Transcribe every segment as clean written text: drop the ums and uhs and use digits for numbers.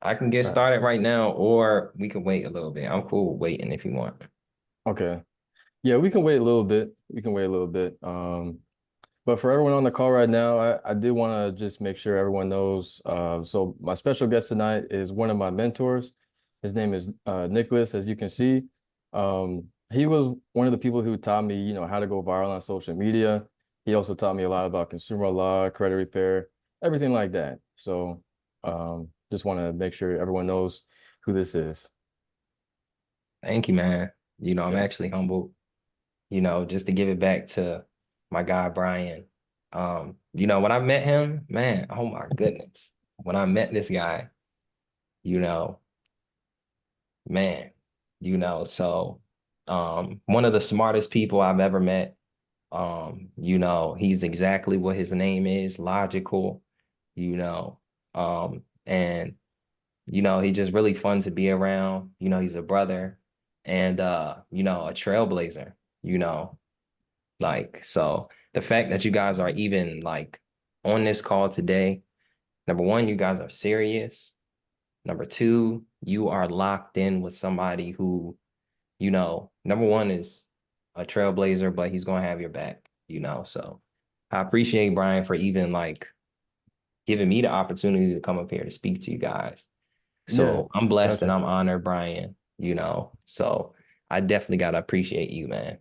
I can get Right. started right now, or we can wait a little bit. I'm cool with waiting if you want. Okay. Yeah, we can wait a little bit. We can wait a little bit. But for everyone on the call right now, I did want to just make sure everyone knows. So my special guest tonight is one of my mentors. His name is Nicholas, as you can see. He was one of the people who taught me, how to go viral on social media. He also taught me a lot about consumer law, credit repair, everything like that. So just want to make sure everyone knows who this is. Thank you, man. I'm Yeah. actually humbled, just to give it back to my guy, Brian. When I met him, man, oh my goodness. When I met this guy, you know, man, one of the smartest people I've ever met. He's exactly what his name is, logical, you know, and he's just really fun to be around. He's a brother and a trailblazer, you know, so the fact that you guys are even like on this call today, number one, you guys are serious. Number two, you are locked in with somebody who, number one is a trailblazer, but he's gonna have your back, So I appreciate Brian for even like giving me the opportunity to come up here to speak to you guys. Yeah, So I'm blessed and I'm definitely. honored, Brian, So I definitely gotta appreciate you, man. Of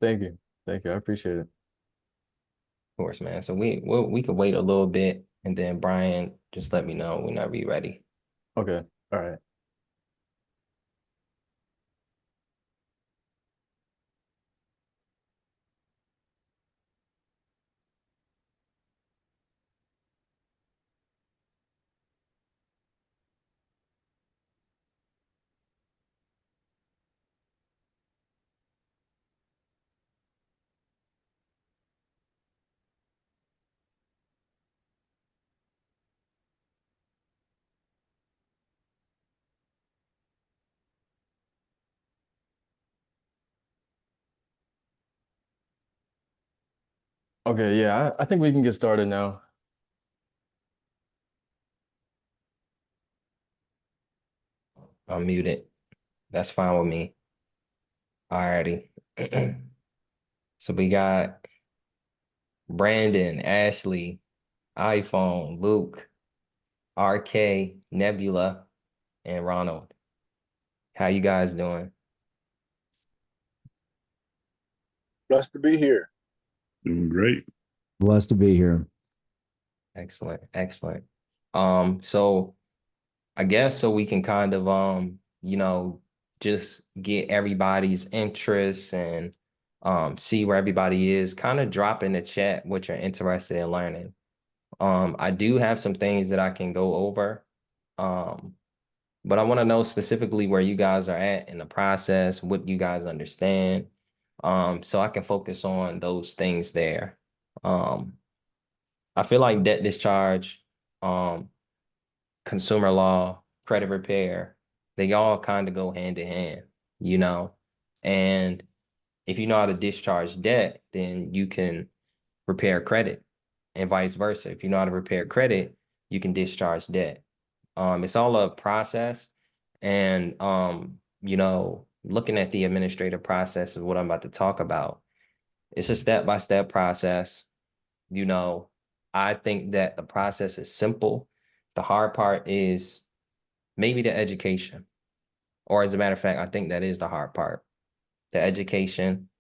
Thank you. Thank you. I appreciate it. course, man. So we could wait a little bit and then Brian, just let me know whenever you're ready. Okay. All right. Okay, yeah, I think we can get started now. I'm muted. That's fine with me. Alrighty. So we got Brandon, Ashley, iPhone, Luke, RK, Nebula, and Ronald. How you guys doing? Blessed to be here. Doing great. Blessed to be here. Excellent, excellent. So I guess so we can kind of just get everybody's interests and see where everybody is, kind of drop in the chat what you're interested in learning. I do have some things that I can go over. Um, but I want to know specifically where you guys are at in the process, what you guys understand. So I can focus on those things there. Um, I feel like debt discharge, um, consumer law, credit repair, they all kind of go hand in hand, you know? And if you know how to discharge debt, then you can repair credit and vice versa. If you know how to repair credit, you can discharge debt. It's all a process. And looking at the administrative process is what I'm about to talk about. It's a step-by-step process. You know, I think that the process is simple. The hard part is maybe the education. Or as a matter of fact, I think that is the hard part, the education.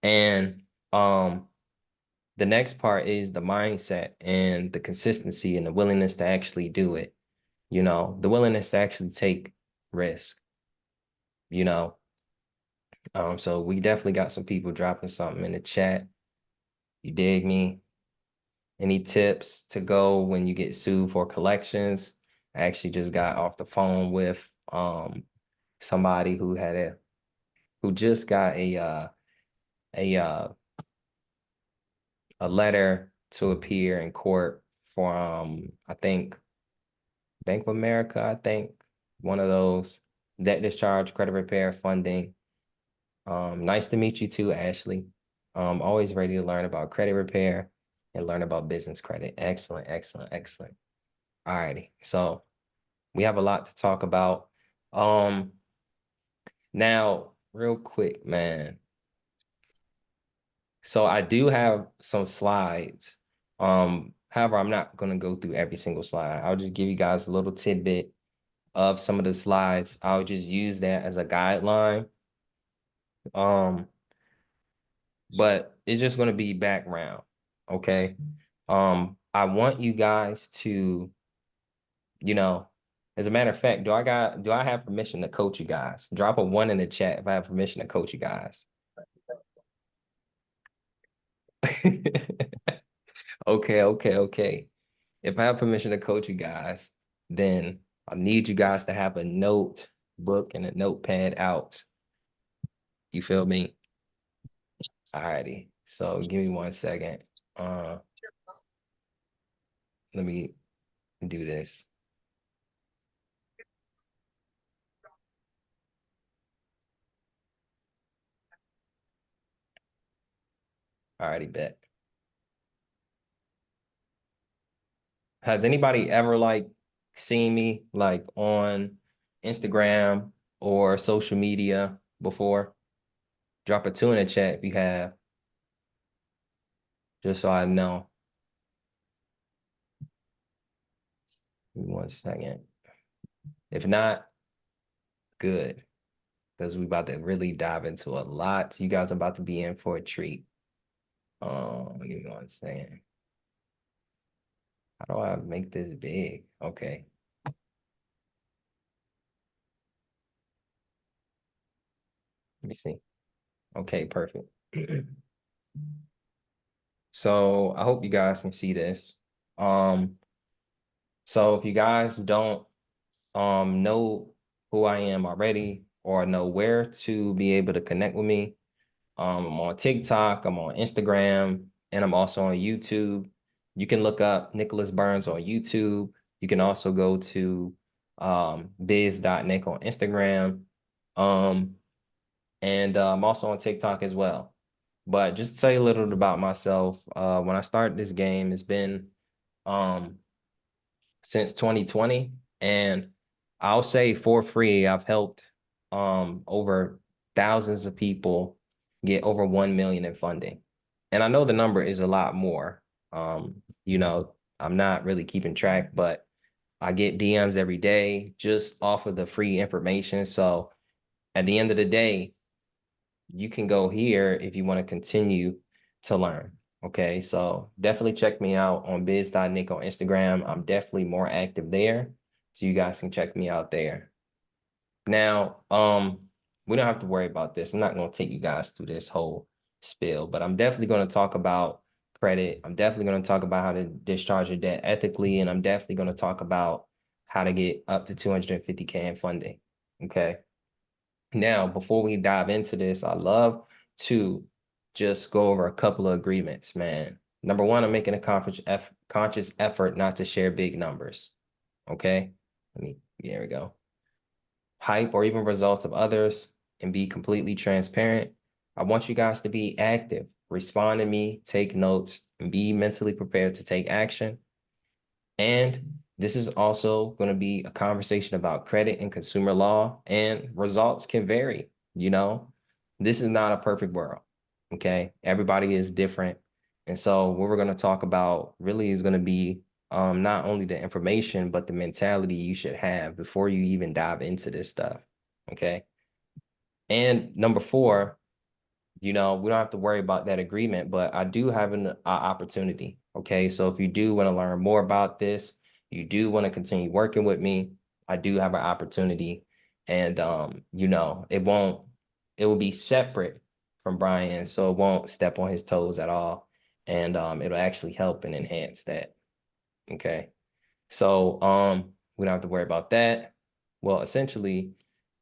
And the next part is the mindset and the consistency and the willingness to actually do it. The willingness to actually take risk, you know. So we definitely got some people dropping something in the chat. You dig me? Any tips to go when you get sued for collections? I actually just got off the phone with somebody who just got a a letter to appear in court from I think Bank of America, I think one of those debt discharge, credit repair, funding. Nice to meet you too, Ashley. Always ready to learn about credit repair and learn about business credit. Excellent, excellent, excellent. All righty. So We have a lot to talk about. Now, real quick, man. So I do have some slides. However, I'm not going to go through every single slide. I'll just give you guys a little tidbit of some of the slides. I'll just use that as a guideline. But it's just going to be background, okay? I want you guys to, as a matter of fact, do I have permission to coach you guys? Drop a 1 in the chat if I have permission to coach you guys. Okay. If I have permission to coach you guys, then I need you guys to have a notebook and a notepad out. You feel me? Alrighty. So give me 1 second. Let me do this. Alrighty, bet. Has anybody ever seen me on Instagram or social media before? Drop a 2 in the chat if you have, just so I know. Give me 1 second. If not, good, because we about to really dive into a lot. You guys are about to be in for a treat. Give me 1 second. How do I make this big? Okay. Let me see. Okay, perfect. So I hope you guys can see this. So if you guys don't know who I am already or know where to be able to connect with me, I'm on TikTok, I'm on Instagram, and I'm also on YouTube. You can look up Nicholas Burns on YouTube. You can also go to biz.nick on Instagram. And I'm also on TikTok as well. But just to tell you a little bit about myself, when I started this game, it's been since 2020, and I'll say for free, I've helped over thousands of people get over 1 million in funding. And I know the number is a lot more. I'm not really keeping track, but I get DMs every day just off of the free information. So at the end of the day, you can go here if you want to continue to learn. Okay, so definitely check me out on biz.nick on Instagram. I'm definitely more active there, so you guys can check me out there. Now, we don't have to worry about this. I'm not going to take you guys through this whole spiel, but I'm definitely going to talk about credit. I'm definitely going to talk about how to discharge your debt ethically, and I'm definitely going to talk about how to get up to 250K in funding. Okay. Now, before we dive into this, I love to just go over a couple of agreements, man. Number one, I'm making a conscious effort not to share big numbers. Okay? There we go. Hype or even results of others and be completely transparent. I want you guys to be active, respond to me, take notes, and be mentally prepared to take action. And this is also going to be a conversation about credit and consumer law, and results can vary. This is not a perfect world. Okay. Everybody is different. And so what we're going to talk about really is going to be not only the information, but the mentality you should have before you even dive into this stuff. Okay. And number 4, we don't have to worry about that agreement, but I do have an opportunity. Okay. So if you do want to learn more about this, you do want to continue working with me, I do have an opportunity. And, it will be separate from Brian. So it won't step on his toes at all. And it'll actually help and enhance that. Okay. So we don't have to worry about that. Well, essentially,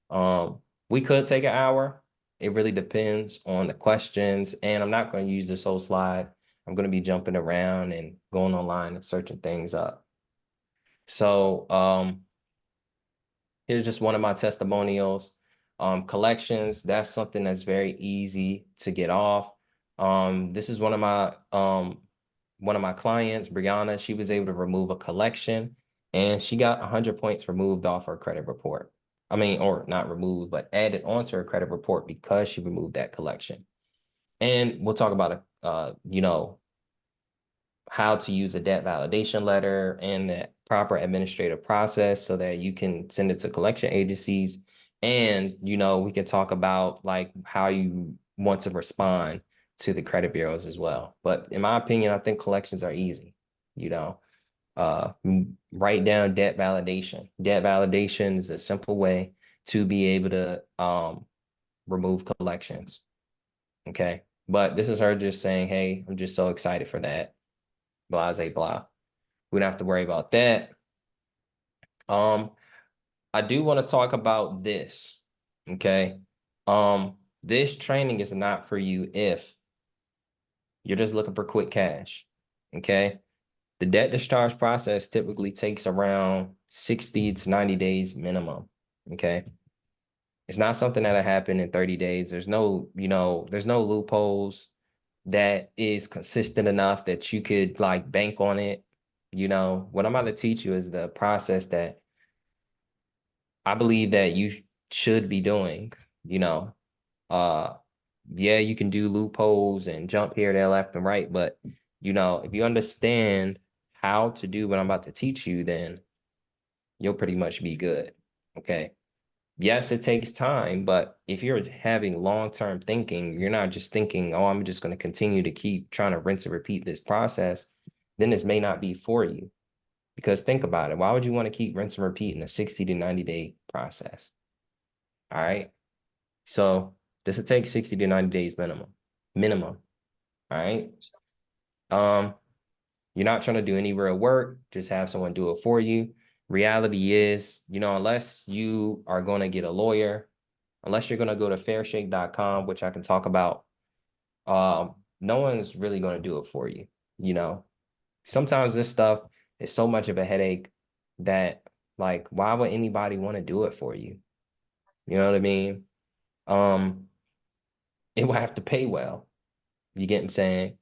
we could take an hour. It really depends on the questions, and I'm not going to use this whole slide. I'm going to be jumping around and going online and searching things up. So here's just one of my testimonials. Collections, that's something that's very easy to get off. This is one of my clients, Brianna. She was able to remove a collection and she got 100 points removed off her credit report. I mean, or not removed, but added onto her credit report because she removed that collection. And we'll talk about, how to use a debt validation letter and the proper administrative process so that you can send it to collection agencies. And, we can talk about like how you want to respond to the credit bureaus as well. But in my opinion, I think collections are easy, you know. Write down debt validation. Debt validation is a simple way to be able to remove collections. Okay. But this is her just saying, hey, I'm just so excited for that. Blah, blah, blah. We don't have to worry about that. I do want to talk about this. Okay. This training is not for you if you're just looking for quick cash. Okay. The debt discharge process typically takes around 60 to 90 days minimum. Okay. It's not something that'll happen in 30 days. There's no, there's no loopholes that is consistent enough that you could like bank on it. What I'm about to teach you is the process that I believe that you should be doing, you know. Yeah, you can do loopholes and jump here, there, left, and right, but if you understand how to do what I'm about to teach you, then you'll pretty much be good. Okay. Yes, it takes time, but if you're having long-term thinking, you're not just thinking, oh, I'm just going to continue to keep trying to rinse and repeat this process, then this may not be for you. Because think about it. Why would you want to keep rinse and repeat in a 60 to 90-day process? All right. So this will take 60 to 90 days minimum. Minimum. All right. You're not trying to do any real work, just have someone do it for you. Reality is, unless you are going to get a lawyer, unless you're going to go to fairshake.com, which I can talk about, no one's really going to do it for you. Sometimes this stuff is so much of a headache that, like, why would anybody want to do it for you? You know what I mean? It will have to pay well. You get what I'm saying?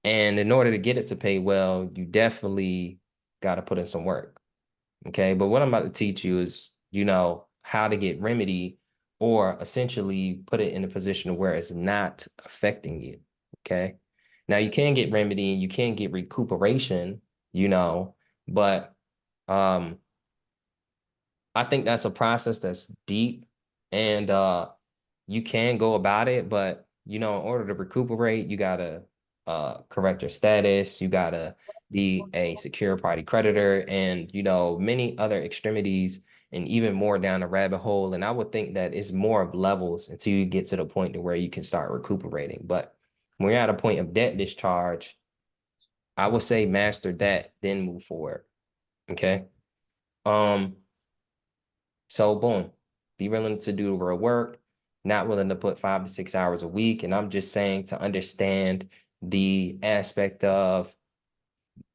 And in order to get it to pay well, you definitely got to put in some work. Okay. But what I'm about to teach you is, how to get remedy or essentially put it in a position where it's not affecting you. Okay. Now you can get remedy and you can get recuperation, but I think that's a process that's deep and you can go about it, but in order to recuperate, you gotta correct your status, you gotta be a secure party creditor, and many other extremities and even more down the rabbit hole. And I would think that it's more of levels until you get to the point to where you can start recuperating. But when you're at a point of debt discharge, I would say master that, then move forward. Okay. Um, so boom, be willing to do real work, not willing to put 5 to 6 hours a week. And I'm just saying to understand the aspect of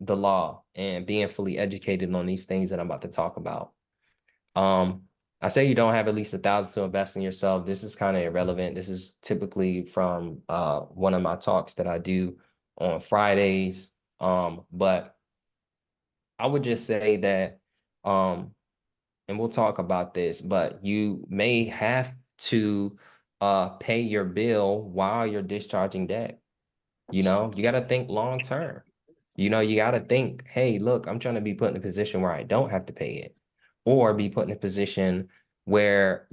the law and being fully educated on these things that I'm about to talk about. I say you don't have at least 1,000 to invest in yourself. This is kind of irrelevant. This is typically from one of my talks that I do on Fridays. But I would just say that and we'll talk about this, but you may have to pay your bill while you're discharging debt. You got to think long term. You got to think, hey, look, I'm trying to be put in a position where I don't have to pay it, or be put in a position where,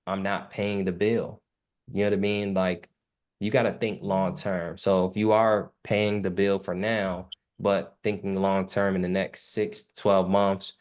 I'm not paying the bill. You know what I mean? Like, you got to think long term. So if you are paying the bill for now, but thinking long term in the next 6 to 12 months,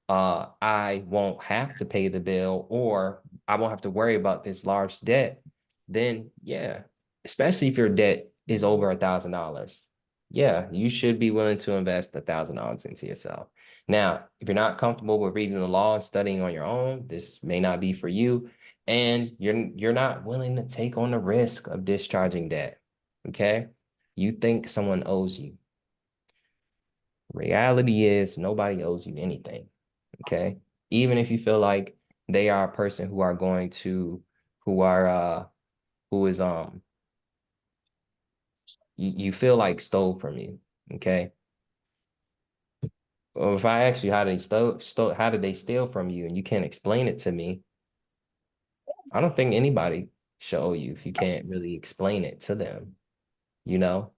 I won't have to pay the bill or I won't have to worry about this large debt, then yeah, especially if your debt is over $1,000. Yeah, you should be willing to invest $1,000 into yourself. Now, if you're not comfortable with reading the law and studying on your own, this may not be for you. And you're not willing to take on the risk of discharging debt. Okay. You think someone owes you. Reality is nobody owes you anything. Okay. Even if you feel like they are a person who is you feel like stole from you. Okay. Or if I ask you how they how did they steal from you and you can't explain it to me, I don't think anybody show you if you can't really explain it to them, you know?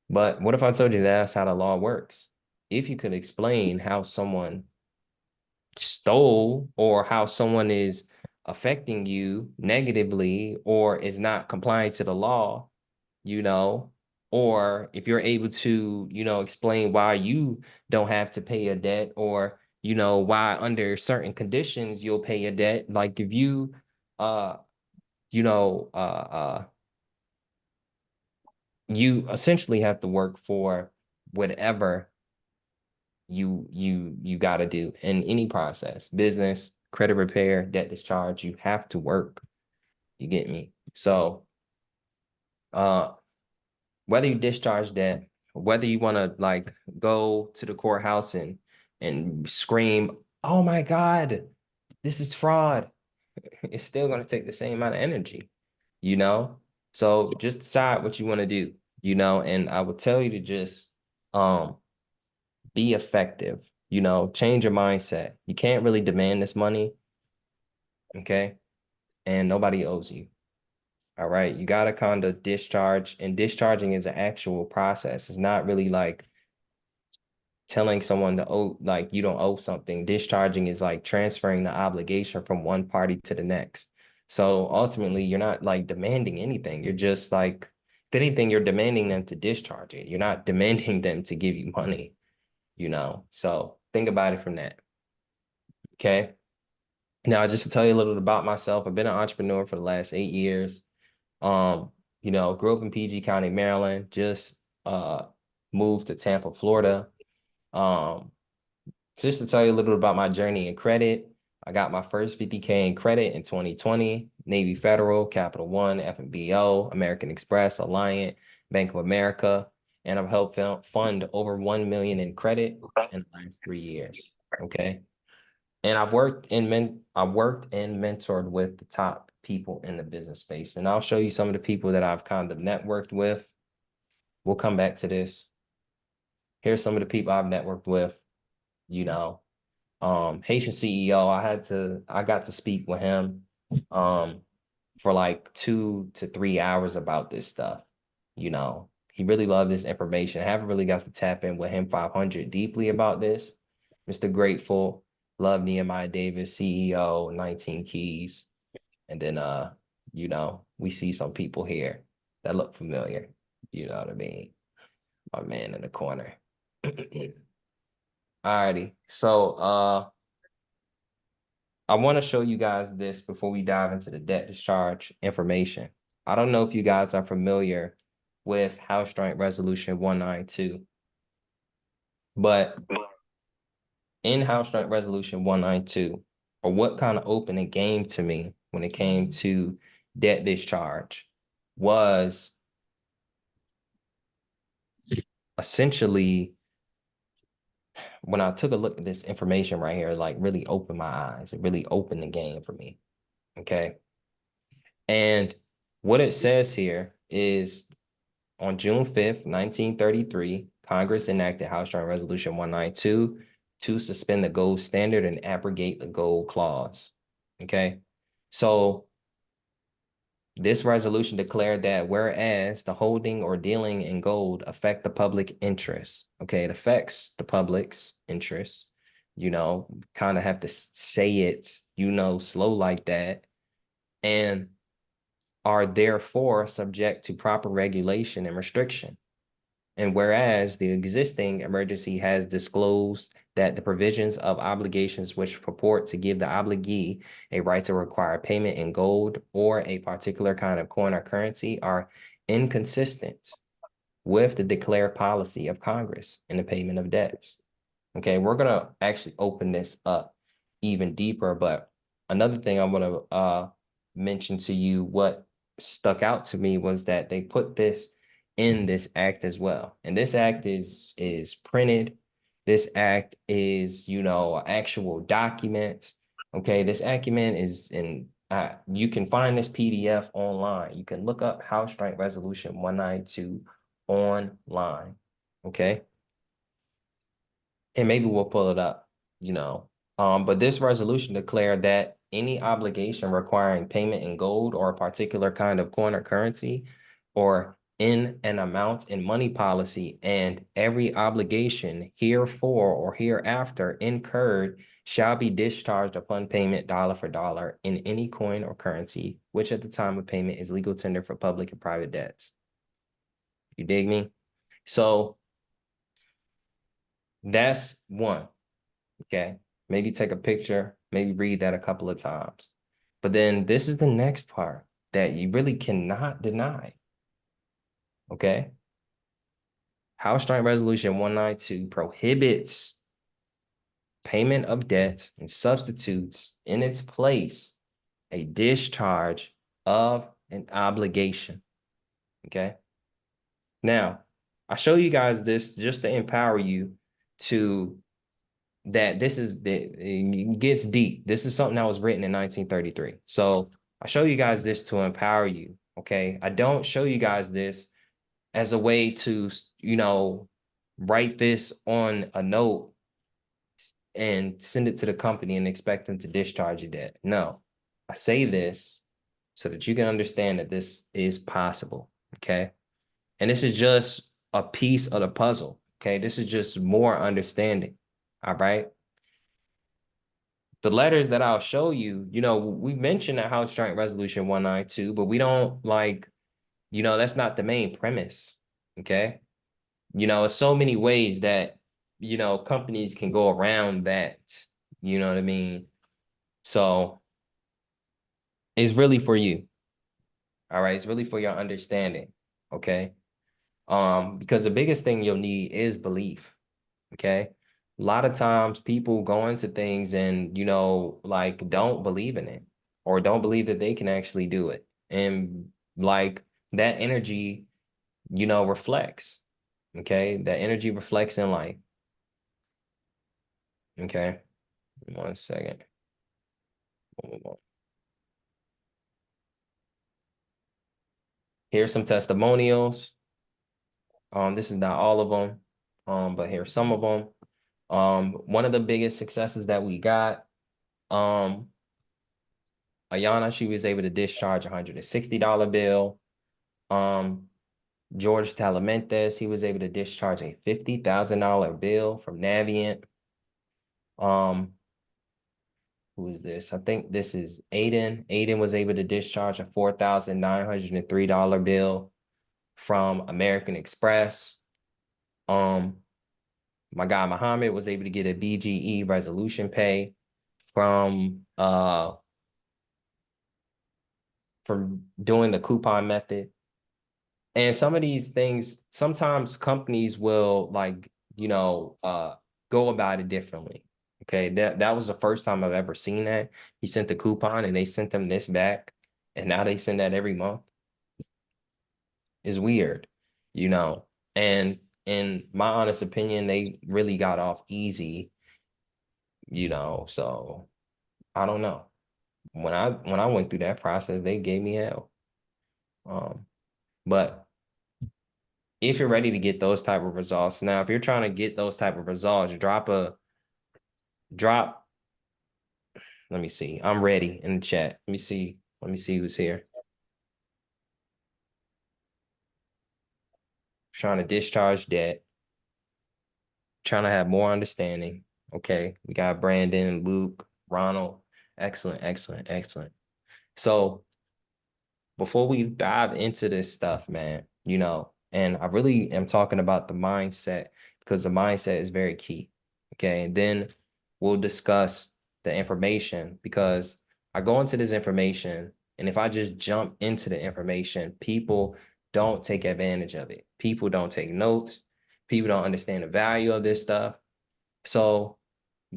But what if I told you that's how the law works? If you could explain how someone stole or how someone is affecting you negatively or is not complying to the law, you know, or if you're able to, explain why you don't have to pay a debt or, why under certain conditions you'll pay a debt. Like if you, uh, you know, uh, uh, you essentially have to work for whatever you got to do in any process, business, credit repair, debt discharge. You have to work. You get me? So, uh, whether you discharge debt, whether you want to like go to the courthouse and scream, "Oh my God, this is fraud," it's still going to take the same amount of energy, you know? So just decide what you want to do, and I would tell you to just um be effective, change your mindset. You can't really demand this money, okay? And nobody owes you. All right. You gotta kind of discharge, and discharging is an actual process. It's not really like telling someone to owe, like you don't owe something. Discharging is like transferring the obligation from one party to the next. So ultimately, you're not like demanding anything. You're just like, if anything, you're demanding them to discharge it. You're not demanding them to give you money, So think about it from that. Okay. Now, just to tell you a little bit about myself, I've been an entrepreneur for the last 8 years. Um, grew up in PG County, Maryland, just moved to Tampa, Florida. Um, just to tell you a little bit about my journey in credit, I got my first 50K in credit in 2020, Navy Federal, Capital One, FNBO, American Express, Alliant, Bank of America, and I've helped fund over 1 million in credit in the last 3 years. Okay. And I've worked and mentored with the top people in the business space. And I'll show you some of the people that I've kind of networked with. We'll come back to this. Here's some of the people I've networked with, you know. Haitian CEO, I got to speak with him for like 2 to 3 hours about this stuff. He really loved this information. I haven't really got to tap in with him 500 deeply about this. Mr. Grateful, love Nehemiah Davis, CEO, 19 Keys. And then we see some people here that look familiar. You know what I mean? Our man in the corner. Alrighty. So I want to show you guys this before we dive into the debt discharge information. I don't know if you guys are familiar with House Joint Resolution 192, but in House Joint Resolution 192, or what kind of opened a game to me when it came to debt discharge, was essentially when I took a look at this information right here, like really opened my eyes. It really opened the game for me. Okay. And what it says here is on June 5th, 1933, Congress enacted House Joint Resolution 192 to suspend the gold standard and abrogate the gold clause. Okay. So this resolution declared that whereas the holding or dealing in gold affect the public interest, okay, it affects the public's interest, kind of have to say it, slow like that, and are therefore subject to proper regulation and restriction. And whereas the existing emergency has disclosed that the provisions of obligations which purport to give the obligee a right to require payment in gold or a particular kind of coin or currency are inconsistent with the declared policy of Congress in the payment of debts. Okay, we're gonna actually open this up even deeper, but another thing I want to mention to you, what stuck out to me was that they put this in this act as well. And this act is printed. This act is, an actual document. Okay, this document is in you can find this PDF online. You can look up House Joint Resolution 192 online. Okay. and maybe we'll pull it up, you know. But this resolution declared that any obligation requiring payment in gold or a particular kind of coin or currency or in an amount in money policy and every obligation herefore or hereafter incurred shall be discharged upon payment dollar for dollar in any coin or currency, which at the time of payment is legal tender for public and private debts. You dig me? So that's one. Okay. Maybe take a picture, maybe read that a couple of times. But then this is the next part that you really cannot deny. Okay. House Joint Resolution 192 prohibits payment of debt and substitutes in its place a discharge of an obligation. Okay. Now, I show you guys this just to empower you to that this is it gets deep. This is something that was written in 1933. So I show you guys this to empower you. Okay. I don't show you guys this as a way to, you know, write this on a note and send it to the company and expect them to discharge your debt. No, I say this so that you can understand that this is possible. Okay. And this is just a piece of the puzzle. Okay. This is just more understanding. All right. The letters that I'll show you, you know, we mentioned that House Joint Resolution 192, but we don't like, you know, that's not the main premise. Okay. You know, so many ways that, you know, companies can go around that. You know what I mean? So it's really for you. All right. It's really for your understanding. Okay. Because the biggest thing you'll need is belief. Okay. A lot of times people go into things and, you know, like don't believe in it or don't believe that they can actually do it. And like that energy, you know, reflects. Okay. That energy reflects in life. Okay. 1 second. Here's some testimonials. This is not all of them, but here's some of them. One of the biggest successes that we got, Ayana, she was able to discharge a $160 bill. George Talamentes, he was able to discharge a $50,000 bill from Navient. Who is this? I think this is Aiden. Aiden was able to discharge a $4,903 bill from American Express. My guy Muhammad was able to get a BGE resolution pay from doing the coupon method. And some of these things, sometimes companies will like, you know, go about it differently. Okay, that was the first time I've ever seen that. He sent the coupon and they sent them this back, and now they send that every month. It's weird, you know. And in my honest opinion, they really got off easy, you know. So I don't know. When I went through that process, they gave me hell. But if you're ready to get those type of results, now if you're trying to get those type of results, drop. Let me see. I'm ready in the chat. Let me see. Let me see who's here. Trying to discharge debt. Trying to have more understanding. Okay. We got Brandon, Luke, Ronald. Excellent, excellent, excellent. So before we dive into this stuff, man, you know, and I really am talking about the mindset because the mindset is very key. Okay. And then we'll discuss the information because I go into this information and if I just jump into the information, people don't take advantage of it. People don't take notes. People don't understand the value of this stuff. So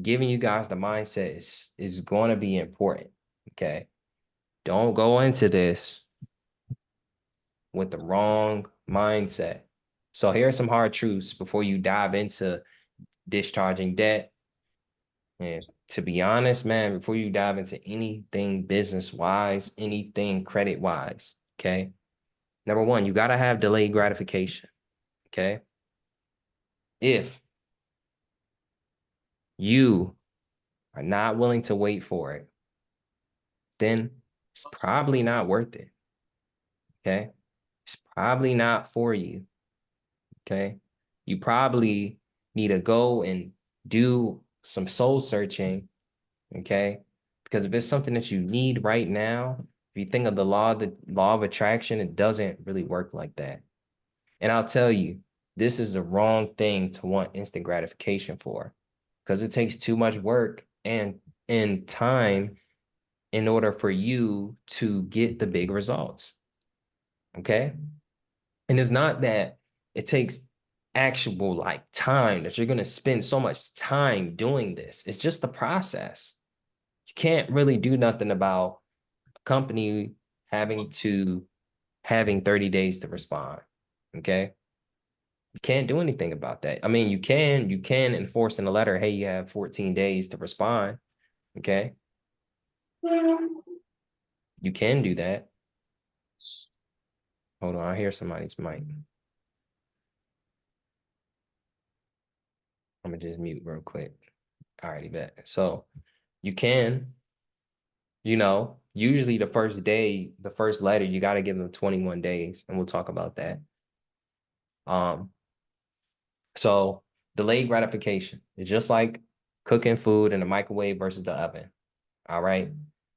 giving you guys the mindset is going to be important. Okay. Don't go into this with the wrong mindset. So here are some hard truths before you dive into discharging debt. And to be honest, man, before you dive into anything business-wise, anything credit-wise, okay? Number one, you got to have delayed gratification, okay? If you are not willing to wait for it, then it's probably not worth it. Okay. It's probably not for you. Okay. You probably need to go and do some soul searching. Okay. Because if it's something that you need right now, if you think of the law of attraction, it doesn't really work like that. And I'll tell you, this is the wrong thing to want instant gratification for, because it takes too much work and time in order for you to get the big results. Okay. And it's not that it takes actual like time that you're going to spend so much time doing this. It's just the process. You can't really do nothing about a company having 30 days to respond. Okay. You can't do anything about that. I mean, you can enforce in a letter, hey, you have 14 days to respond. Okay. You can do that. Hold on, I hear somebody's mic. I'm gonna just mute real quick. All righty, bet. So you can, usually the first day, the first letter, you got to give them 21 days, and we'll talk about that. Um, so delayed gratification is just like cooking food in the microwave versus the oven. All right.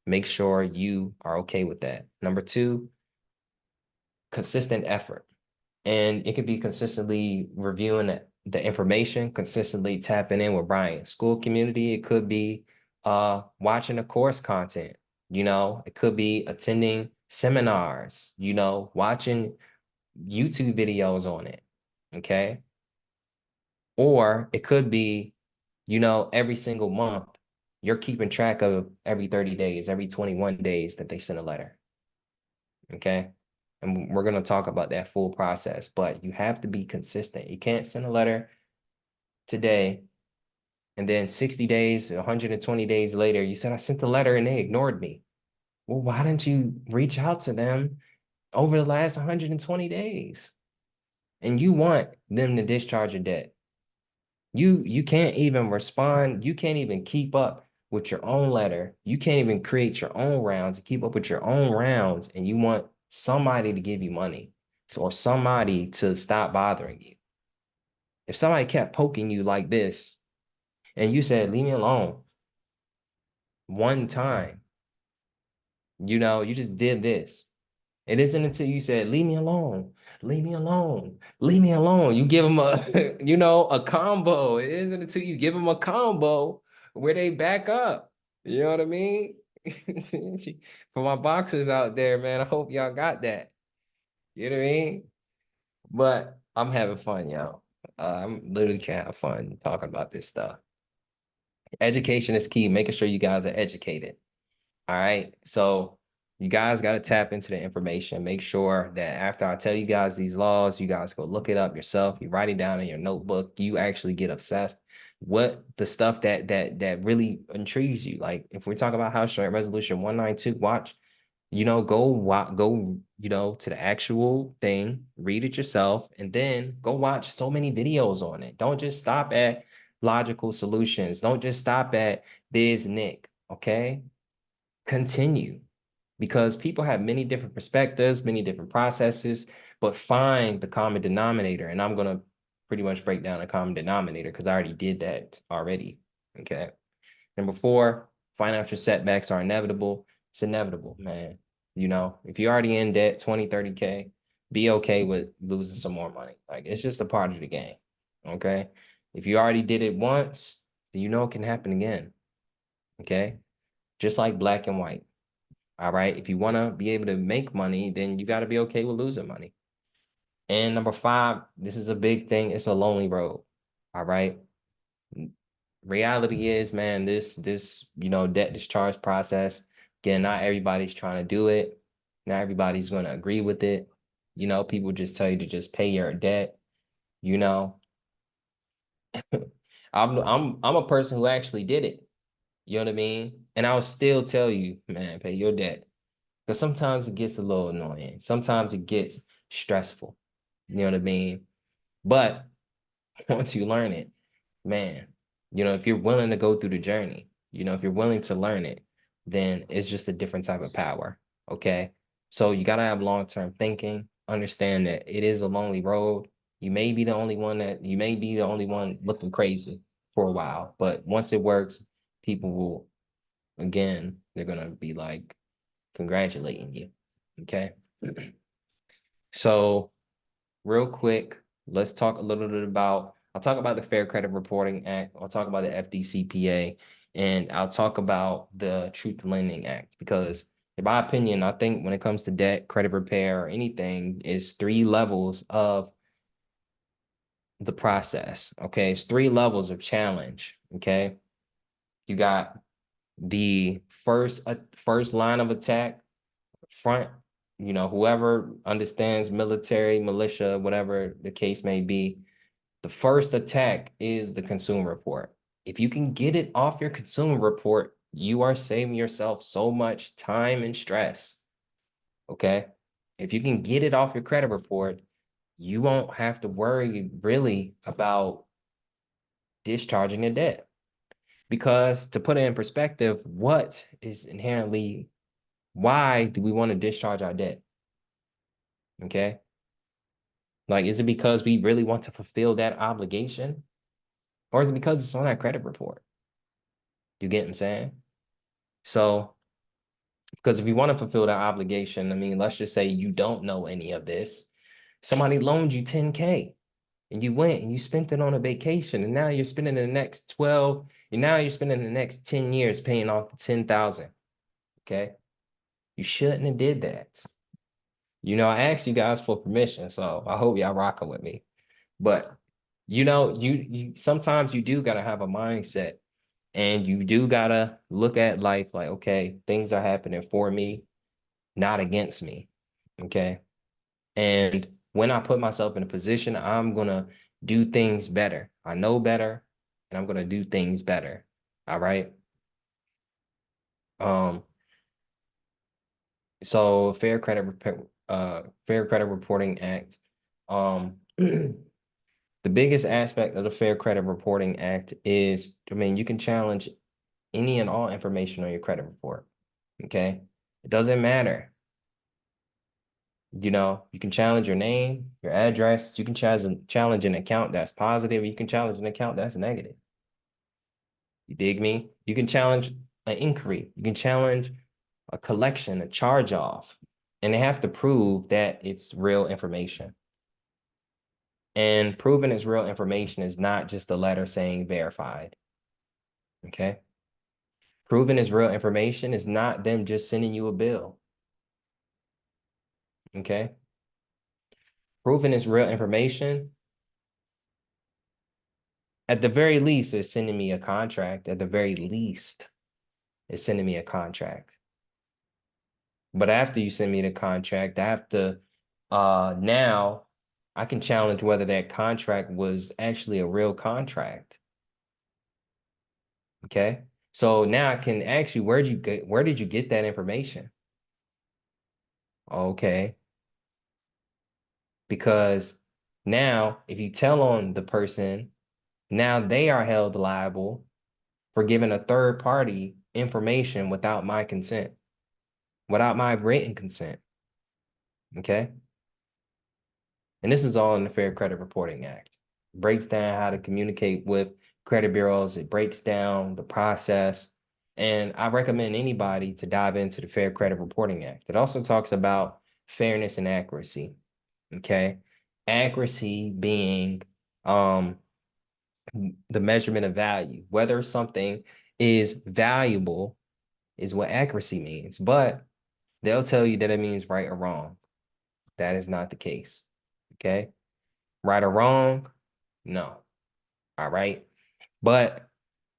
Make sure you are okay with that. Number two, consistent effort. And it could be consistently reviewing the information, consistently tapping in with Brian. School community, it could be watching the course content, it could be attending seminars, watching YouTube videos on it. Okay. Or it could be, every single month, you're keeping track of every 30 days, every 21 days that they send a letter. Okay. And we're going to talk about that full process, but you have to be consistent. You can't send a letter today and then 60 days, 120 days later, you said, I sent the letter and they ignored me. Well, why didn't you reach out to them over the last 120 days? And you want them to discharge a debt. You can't even respond. You can't even keep up with your own letter. You can't even create your own rounds, keep up with your own rounds, and you want somebody to give you money or somebody to stop bothering you. If somebody kept poking you like this and you said, leave me alone one time, you just did this. It isn't until you said, leave me alone, leave me alone, leave me alone. You give them a, a combo. It isn't until you give them a combo where they back up. You know what I mean? For my boxers out there, man, I hope y'all got that. You know what I mean? But I'm having fun, y'all. I'm literally can't have fun talking about this stuff. Education is key, making sure you guys are educated. All right. So you guys got to tap into the information. Make sure that after I tell you guys these laws, you guys go look it up yourself. You write it down in your notebook. You actually get obsessed. What the stuff that really intrigues you. Like if we talk about House Joint Resolution 192, watch, go, to the actual thing, read it yourself, and then go watch so many videos on it. Don't just stop at logical solutions. Don't just stop at Biz Nick. Okay. Continue, because people have many different perspectives, many different processes, but find the common denominator. And I'm going to pretty much break down the common denominator because I already did that already. Okay. Number four, financial setbacks are inevitable. It's inevitable, man. If you're already in debt, 20, 30K, be okay with losing some more money. Like it's just a part of the game. Okay. If you already did it once, then it can happen again. Okay. Just like black and white. All right. If you want to be able to make money, then you got to be okay with losing money. And number five, this is a big thing. It's a lonely road. All right. Reality is, man, this debt discharge process, again, not everybody's trying to do it. Not everybody's going to agree with it. People just tell you to just pay your debt. You know, I'm a person who actually did it. You know what I mean? And I'll still tell you, man, pay your debt. Because sometimes it gets a little annoying. Sometimes it gets stressful. You know what I mean? But once you learn it, man, You know, if you're willing to go through the journey, you know, if you're willing to learn it, then it's just a different type of power. Okay. So you got to have long-term thinking, understand that it is a lonely road. You may be the only one looking crazy for a while, but once it works, people will, again, they're going to be like congratulating you. Okay. So real quick, let's talk a little bit about, I'll talk about the Fair Credit Reporting Act, I'll talk about the FDCPA, and I'll talk about the Truth Lending Act, because in my opinion, I think when it comes to debt, credit repair, or anything, is 3 levels of the process. Okay. It's 3 levels of challenge. Okay. You got the first line of attack, front, you know, whoever understands military, militia, whatever the case may be, the first attack is the consumer report. If you can get it off your consumer report, you are saving yourself so much time and stress. Okay. If you can get it off your credit report, you won't have to worry really about discharging the debt. Because to put it in perspective, what is inherently, why do we want to discharge our debt? Okay. Like, is it because we really want to fulfill that obligation? Or is it because it's on our credit report? You get what I'm saying? So, because if you want to fulfill that obligation, I mean, let's just say you don't know any of this. Somebody loaned you 10K and you went and you spent it on a vacation, and now you're spending the next 12, and now you're spending the next 10 years paying off the 10,000. Okay. You shouldn't have did that. You know, I asked you guys for permission, so I hope y'all rocking with me. But you know, you sometimes you do gotta have a mindset, and you do gotta look at life like, okay, things are happening for me, not against me. Okay. And when I put myself in a position, I'm gonna do things better. I know better, and I'm gonna do things better. All right. Um, so Fair Credit Reporting Act. The biggest aspect of the Fair Credit Reporting Act is, I mean, you can challenge any and all information on your credit report. Okay. It doesn't matter. You know, you can challenge your name, your address, you can challenge an account that's positive, you can challenge an account that's negative. You dig me? You can challenge an inquiry, you can challenge a collection, a charge off, and they have to prove that it's real information. And proving it's real information is not just a letter saying verified. Okay. Proving it's real information is not them just sending you a bill. Okay. Proving it's real information, at the very least, is sending me a contract. At the very least, is sending me a contract. But after you send me the contract, I have to, now I can challenge whether that contract was actually a real contract. Okay. So now I can ask you, where did you get that information? Okay. Because now if you tell on the person, now they are held liable for giving a third party information without my consent, without my written consent. Okay. And this is all in the Fair Credit Reporting Act. It breaks down how to communicate with credit bureaus. It breaks down the process. And I recommend anybody to dive into the Fair Credit Reporting Act. It also talks about fairness and accuracy. Okay. Accuracy being the measurement of value. Whether something is valuable is what accuracy means, but they'll tell you that it means right or wrong. That is not the case. Okay. Right or wrong? No. All right. But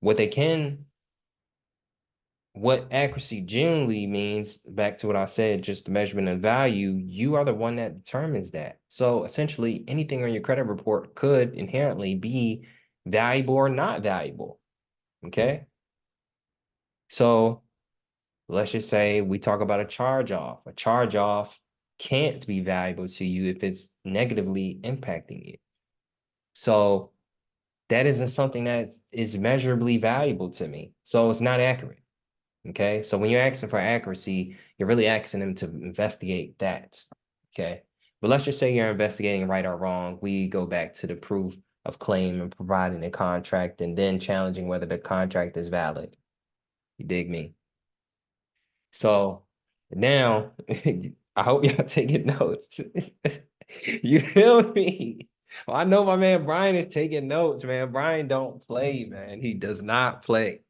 what they can, what accuracy generally means, back to what I said, just the measurement of value, you are the one that determines that. So essentially, anything on your credit report could inherently be valuable or not valuable. Okay. So let's just say we talk about a charge off. A charge off can't be valuable to you if it's negatively impacting you. So that isn't something that is measurably valuable to me. So it's not accurate. Okay. So when you're asking for accuracy, you're really asking them to investigate that. Okay. But let's just say you're investigating right or wrong. We go back to the proof of claim and providing a contract and then challenging whether the contract is valid. You dig me? So now I hope y'all taking notes. You feel me? Well, I know my man Brian is taking notes, man. Brian don't play, man. He does not play.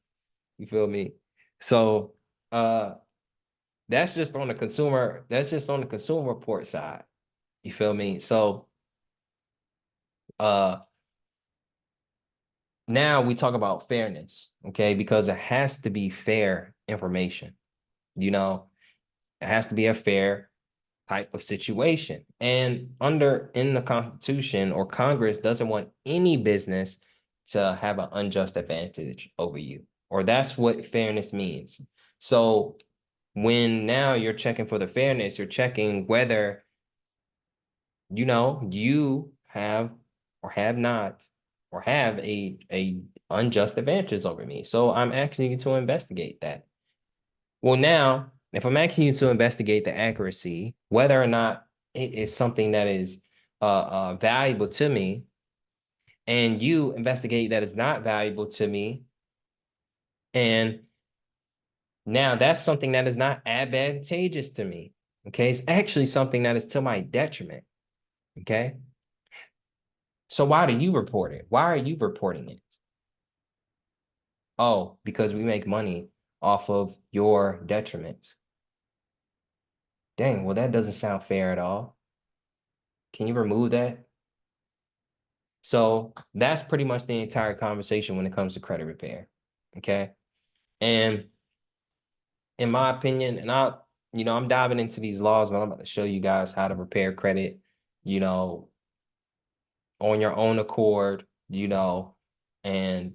You feel me? So that's just on the consumer, that's just on the consumer report side. You feel me? So uh now we talk about fairness, okay? Because it has to be fair information. You know, it has to be a fair type of situation. And in the Constitution or Congress doesn't want any business to have an unjust advantage over you, or that's what fairness means. So when now you're checking for the fairness, you're checking whether, you have or have not or have a unjust advantage over me. So I'm asking you to investigate that. Well, now, if I'm asking you to investigate the accuracy, whether or not it is something that is valuable to me, and you investigate that it's not valuable to me, and now that's something that is not advantageous to me. Okay, it's actually something that is to my detriment. Okay, so why do you report it? Why are you reporting it? Oh, because we make money off of your detriment. Dang, well, that doesn't sound fair at all. Can you remove that? So that's pretty much the entire conversation when it comes to credit repair. Okay. And in my opinion, and I'm diving into these laws, but I'm about to show you guys how to repair credit, you know, on your own accord, and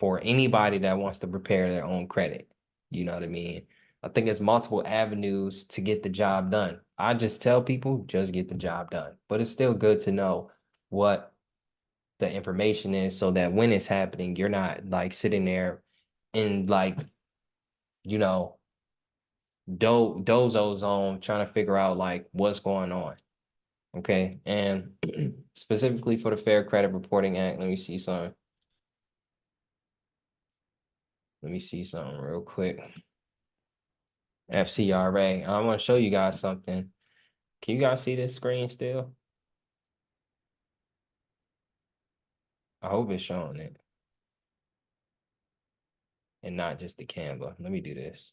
for anybody that wants to prepare their own credit. You know what I mean? I think there's multiple avenues to get the job done. I just tell people just get the job done, but it's still good to know what the information is so that when it's happening, you're not like sitting there in like, you know, dozo zone trying to figure out like what's going on. Okay. And specifically for the Fair Credit Reporting Act, let me see something. Let me see something real quick. FCRA. I want to show you guys something. Can you guys see this screen still? I hope it's showing it and not just the Canva. Let me do this.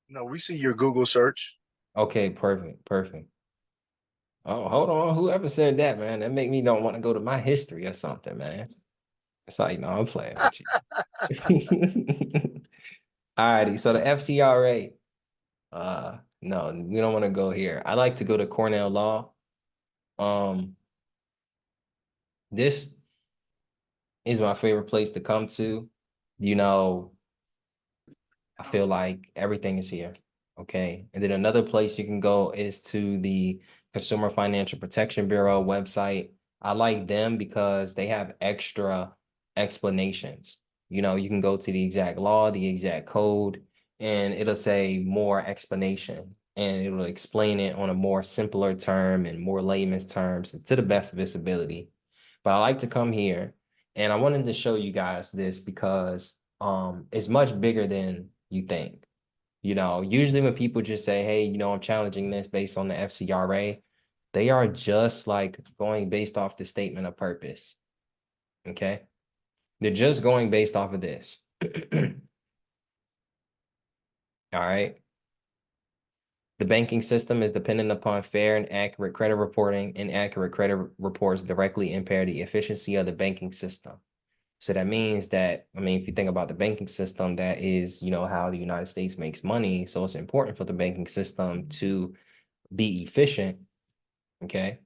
No, we see your Google search. Okay, perfect, perfect. Oh, hold on. Whoever said that, man, that make me don't want to go to my history or something, man. It's like, no, I'm playing with you. Alrighty, so the FCRA. No, we don't want to go here. I like to go to Cornell Law. This is my favorite place to come to. You know, I feel like everything is here. Okay. And then another place you can go is to the Consumer Financial Protection Bureau website. I like them because they have extra explanations. You can go to the exact law, the exact code, and it'll say more explanation and it will explain it on a more simpler term and more layman's terms to the best of its ability. But I like to come here and I wanted to show you guys this because it's much bigger than you think. Usually when people just say, hey, I'm challenging this based on the FCRA, they are just like going based off the statement of purpose. Okay. They're just going based off of this. All right. The banking system is dependent upon fair and accurate credit reporting, and accurate credit reports directly impair the efficiency of the banking system. So that means that, if you think about the banking system, that is, how the United States makes money. So it's important for the banking system to be efficient. Okay.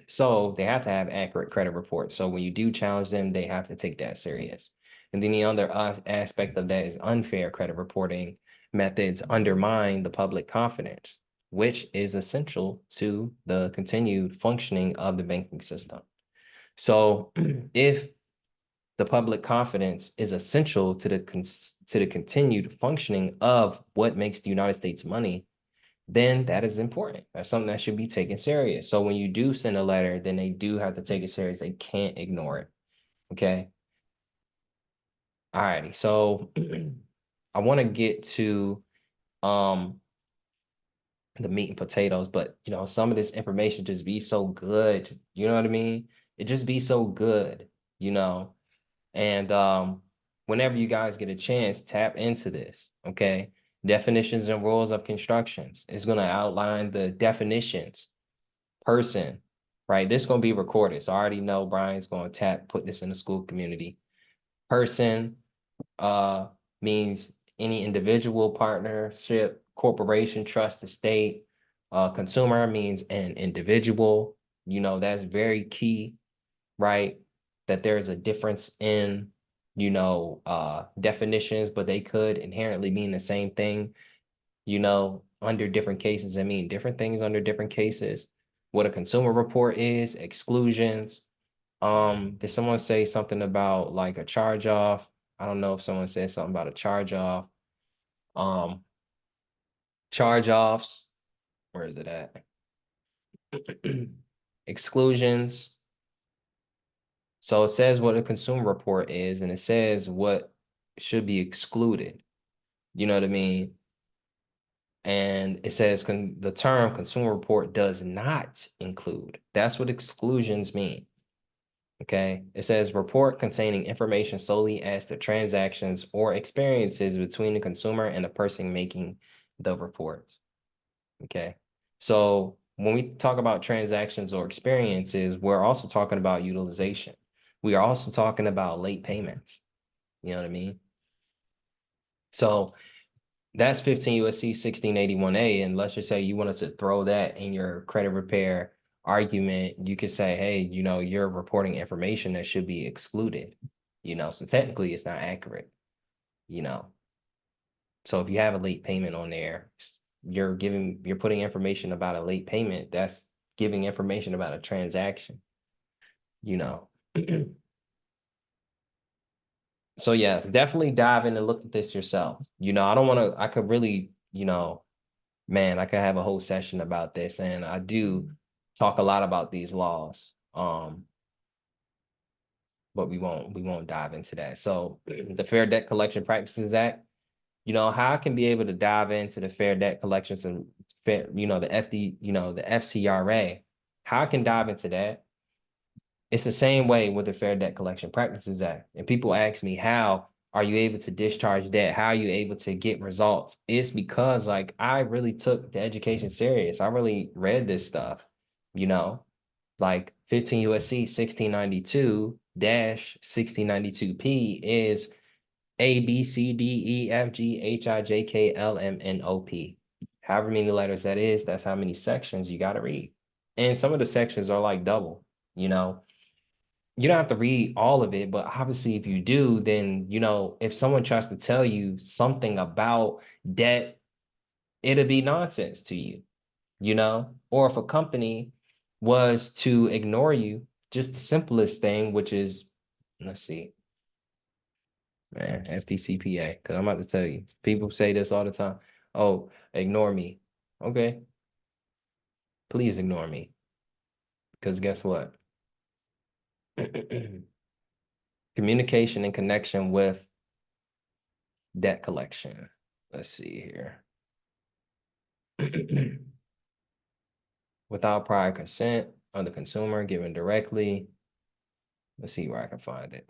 So they have to have accurate credit reports. So when you do challenge them, they have to take that serious. And then the other aspect of that is unfair credit reporting methods undermine the public confidence, which is essential to the continued functioning of the banking system. So if the public confidence is essential to the continued functioning of what makes the United States money, then that is important. That's something that should be taken serious. So when you do send a letter, then they do have to take it serious. They can't ignore it. Okay. All righty. So I want to get to the meat and potatoes, but some of this information just be so good. You know what I mean? It just be so good, you know. And whenever you guys get a chance, tap into this. Okay. Definitions and rules of constructions. It's going to outline the definitions, person, right? This is going to be recorded. So I already know Brian's going to put this in the school community. Person means any individual, partnership, corporation, trust, estate. Consumer means an individual. That's very key, right? That there's a difference in, definitions, but they could inherently mean the same thing, under different cases. I mean, different things under different cases. What a consumer report is, exclusions. Did someone say something about like a charge off? I don't know if someone said something about a charge off. Um, Charge offs, where is it at? Exclusions. So it says what a consumer report is, and it says what should be excluded. You know what I mean? And it says the term consumer report does not include. That's what exclusions mean. Okay. It says report containing information solely as to transactions or experiences between the consumer and the person making the report. Okay. So when we talk about transactions or experiences, we're also talking about utilization. We are also talking about late payments. You know what I mean? So that's 15 USC 1681A. And let's just say you wanted to throw that in your credit repair argument. You could say, hey, you're reporting information that should be excluded, so technically it's not accurate, you know. So if you have a late payment on there, you're putting information about a late payment, that's giving information about a transaction, you know. So yeah, definitely dive in and look at this yourself. I don't want to, I could really, man, I could have a whole session about this, and I do talk a lot about these laws. But we won't dive into that. So the Fair Debt Collection Practices Act, how I can be able to dive into the Fair Debt Collections and fair, the the FCRA, how I can dive into that. It's the same way with the Fair Debt Collection Practices Act. And people ask me, how are you able to discharge debt? How are you able to get results? It's because like I really took the education serious. I really read this stuff, like 15 USC 1692-1692P is A, B, C, D, E, F, G, H, I, J, K, L, M, N, O, P. However many letters that is, that's how many sections you got to read. And some of the sections are like double, you don't have to read all of it, but obviously if you do, then, if someone tries to tell you something about debt, it'll be nonsense to you, or if a company was to ignore you, just the simplest thing, which is, let's see, man, FDCPA, because I'm about to tell you, people say this all the time. Oh, ignore me. Okay. Please ignore me. Because guess what? Communication in connection with debt collection. Let's see here. Without prior consent of the consumer given directly. Let's see where I can find it.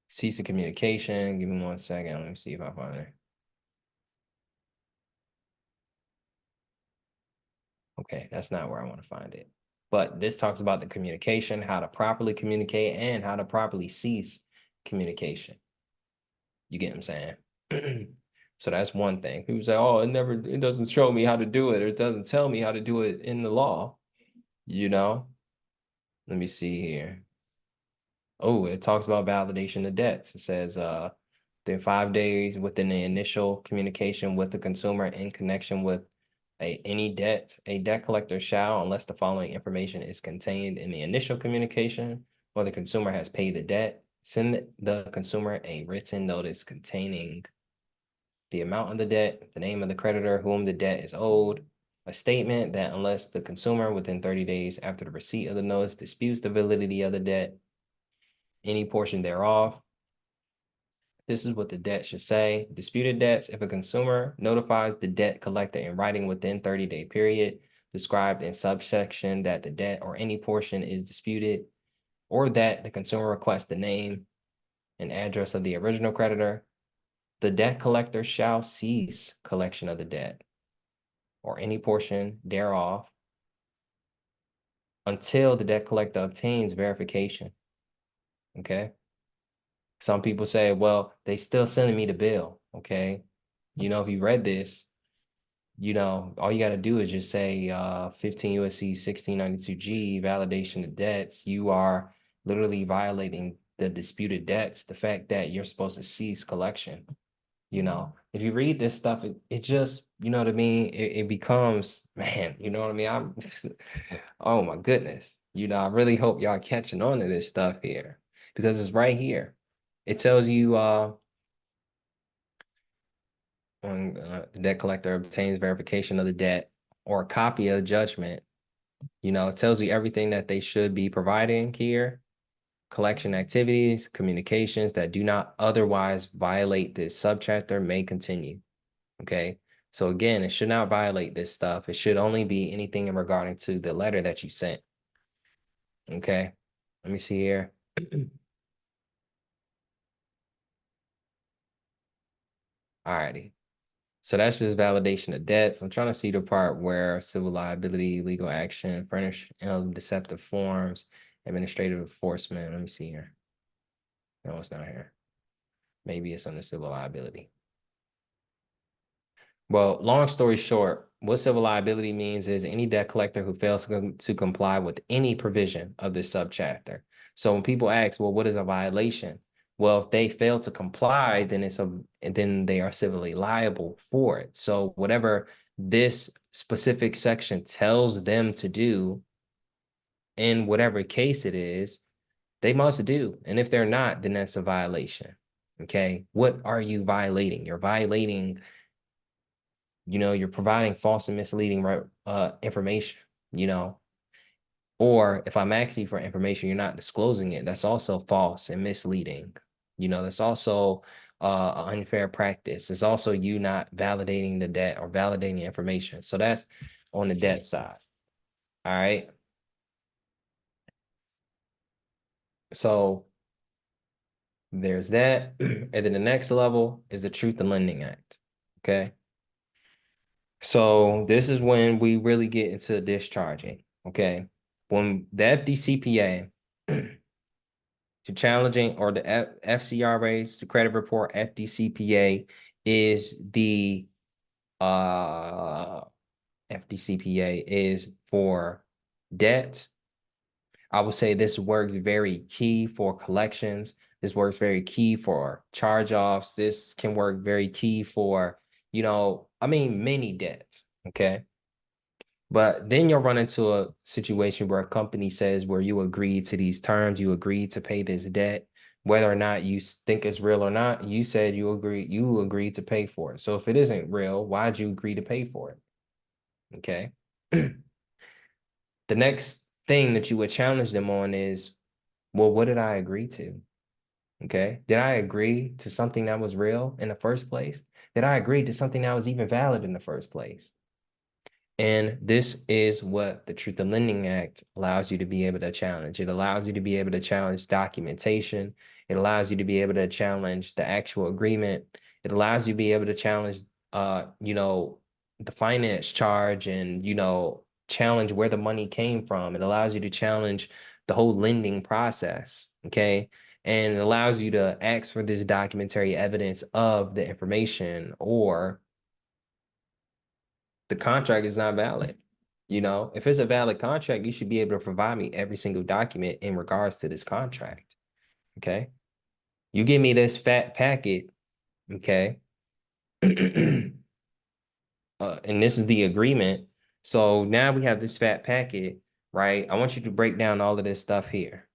Cease of communication. Give me 1 second. Let me see if I find it. Okay, that's not where I want to find it. But this talks about the communication, how to properly communicate, and how to properly cease communication. You get what I'm saying? So that's one thing. People say, oh, it doesn't show me how to do it, or it doesn't tell me how to do it in the law, Let me see here. Oh, it talks about validation of debts. It says within 5 days within the initial communication with the consumer in connection with A debt collector shall, unless the following information is contained in the initial communication or the consumer has paid the debt, send the consumer a written notice containing the amount of the debt, the name of the creditor whom the debt is owed, a statement that unless the consumer within 30 days after the receipt of the notice disputes the validity of the debt, any portion thereof. This is what the debt should say. Disputed debts, if a consumer notifies the debt collector in writing within 30-day period described in subsection that the debt or any portion is disputed, or that the consumer requests the name and address of the original creditor, the debt collector shall cease collection of the debt or any portion thereof until the debt collector obtains verification. Okay. Some people say, well, they still sending me the bill. Okay. If you read this, all you got to do is just say 15 USC 1692G, validation of debts. You are literally violating the disputed debts, the fact that you're supposed to cease collection. If you read this stuff, it just, you know what I mean? It becomes, man, you know what I mean? Oh my goodness. I really hope y'all catching on to this stuff here because it's right here. It tells you when the debt collector obtains verification of the debt or a copy of the judgment, it tells you everything that they should be providing here. Collection activities, communications that do not otherwise violate this subchapter may continue. Okay. So again, it should not violate this stuff. It should only be anything in regarding to the letter that you sent. Okay. Let me see here. Alrighty. So that's just validation of debts. I'm trying to see the part where civil liability, legal action, furnish deceptive forms, administrative enforcement. Let me see here. No, it's not here. Maybe it's under civil liability. Well, long story short, what civil liability means is any debt collector who fails to comply with any provision of this subchapter. So when people ask, well, what is a violation? Well, if they fail to comply, then they are civilly liable for it. So whatever this specific section tells them to do, in whatever case it is, they must do. And if they're not, then that's a violation. Okay. What are you violating? You're violating, you're providing false and misleading information, or if I'm asking you for information, you're not disclosing it. That's also false and misleading. That's also unfair practice. It's also you not validating the debt or validating the information. So that's on the debt side. All right. So there's that. And then the next level is the Truth in Lending Act. Okay. So this is when we really get into discharging. Okay. When the FDCPA to challenging or the FCRA's, the credit report FDCPA is the FDCPA is for debt. I would say this works very key for collections. This works very key for charge-offs. This can work very key for, many debts. Okay. But then you'll run into a situation where a company says where you agree to these terms, you agree to pay this debt, whether or not you think it's real or not, you said you agreed to pay for it. So if it isn't real, why'd you agree to pay for it? Okay. The next thing that you would challenge them on is, well, what did I agree to? Okay. Did I agree to something that was real in the first place? Did I agree to something that was even valid in the first place? And this is what the Truth in Lending Act allows you to be able to challenge. It allows you to be able to challenge documentation. It allows you to be able to challenge the actual agreement. It allows you to be able to challenge, the finance charge and, challenge where the money came from. It allows you to challenge the whole lending process, okay? And it allows you to ask for this documentary evidence of the information, or the contract is not valid. If it's a valid contract, you should be able to provide me every single document in regards to this contract. Okay. You give me this fat packet. Okay. and this is the agreement. So now we have this fat packet, right? I want you to break down all of this stuff here.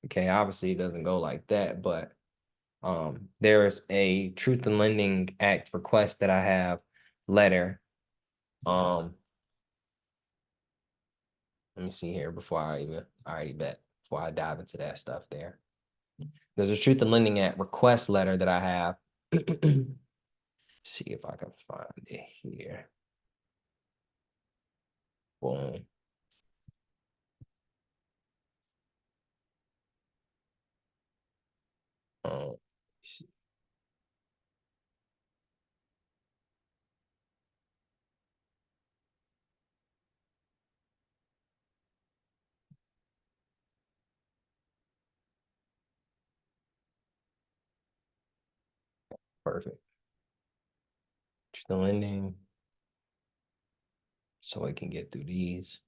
Okay, obviously it doesn't go like that, but there's a Truth in Lending Act request that I have letter. Let me see here before I already bet before I dive into that stuff there. There's a Truth in Lending Act request letter that I have. See if I can find it here. Boom. Um, perfect. Truth in Lending. So I can get through these.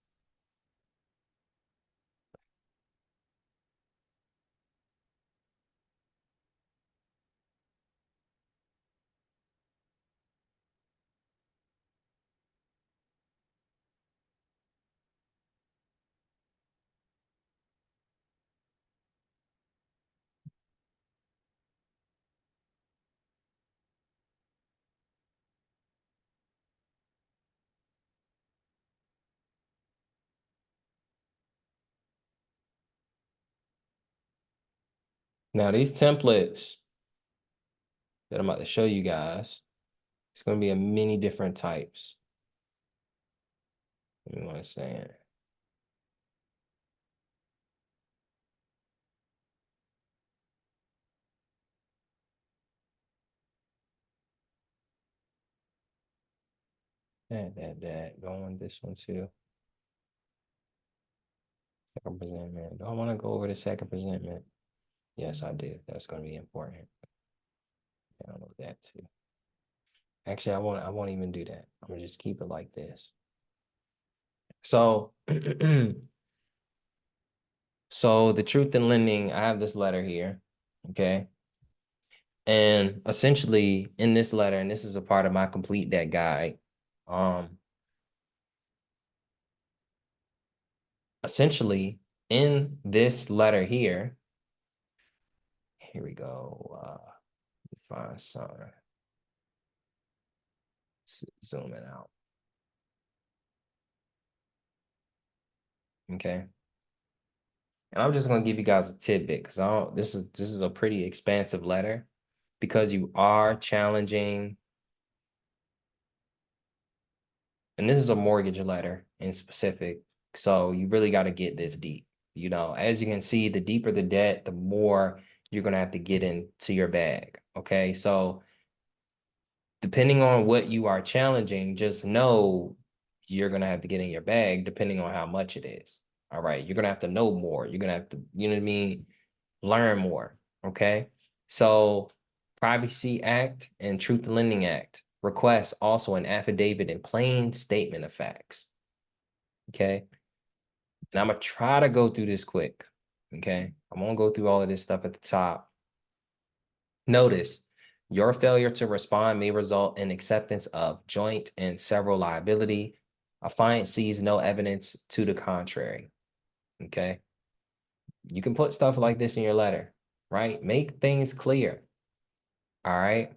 Now these templates that I'm about to show you guys, it's going to be a many different types. Give me one second. That. Don't want this one too. Second presentment. Do I want to go over the second presentment? Yes, I do. That's going to be important. Download that too. Actually, I won't even do that. I'm gonna just keep it like this. So, so the Truth in Lending, I have this letter here, okay? And essentially in this letter, and this is a part of my complete debt guide, essentially in this letter here we go, find some, zoom it out, okay? And I'm just gonna give you guys a tidbit because I don't, this is a pretty expansive letter because you are challenging, and this is a mortgage letter in specific. So you really got to get this deep. You know, as you can see, the deeper the debt, the more you're going to have to get into your bag. Okay. So depending on what you are challenging, just know you're going to have to get in your bag depending on how much it is. All right. You're going to have to know more. You're going to have to, you know what I mean? Learn more. Okay. So Privacy Act and Truth in Lending Act requests also an affidavit and plain statement of facts. Okay. And I'm gonna try to go through this quick. Okay. I'm gonna go through all of this stuff at the top. Notice your failure to respond may result in acceptance of joint and several liability. Affiant sees no evidence to the contrary. Okay. You can put stuff like this in your letter, right? Make things clear. All right.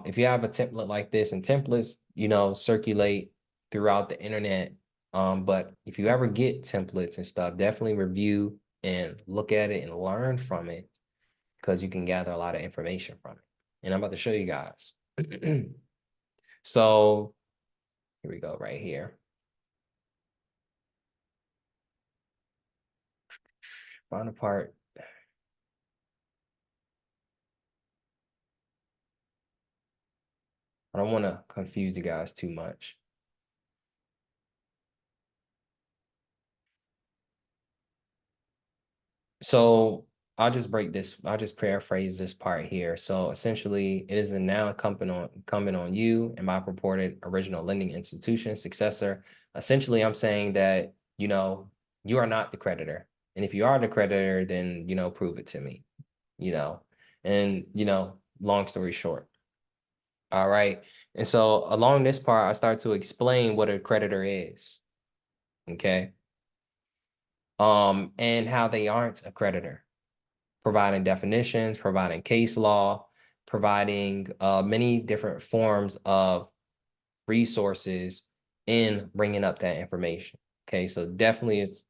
If you have a template like this, and templates, you know, circulate throughout the internet. But if you ever get templates and stuff, definitely review and look at it and learn from it because you can gather a lot of information from it. And I'm about to show you guys. So here we go right here. Find a part. I don't want to confuse you guys too much. So I'll just paraphrase this part here. So essentially, it is now incumbent on you and my purported original lending institution successor. Essentially, I'm saying that, you know, you are not the creditor. And if you are the creditor, then, you know, prove it to me, you know. And, you know, long story short. All right. And so along this part, I start to explain what a creditor is. Okay. And how they aren't a creditor, providing definitions, providing case law, providing many different forms of resources in bringing up that information. Okay, so definitely it's,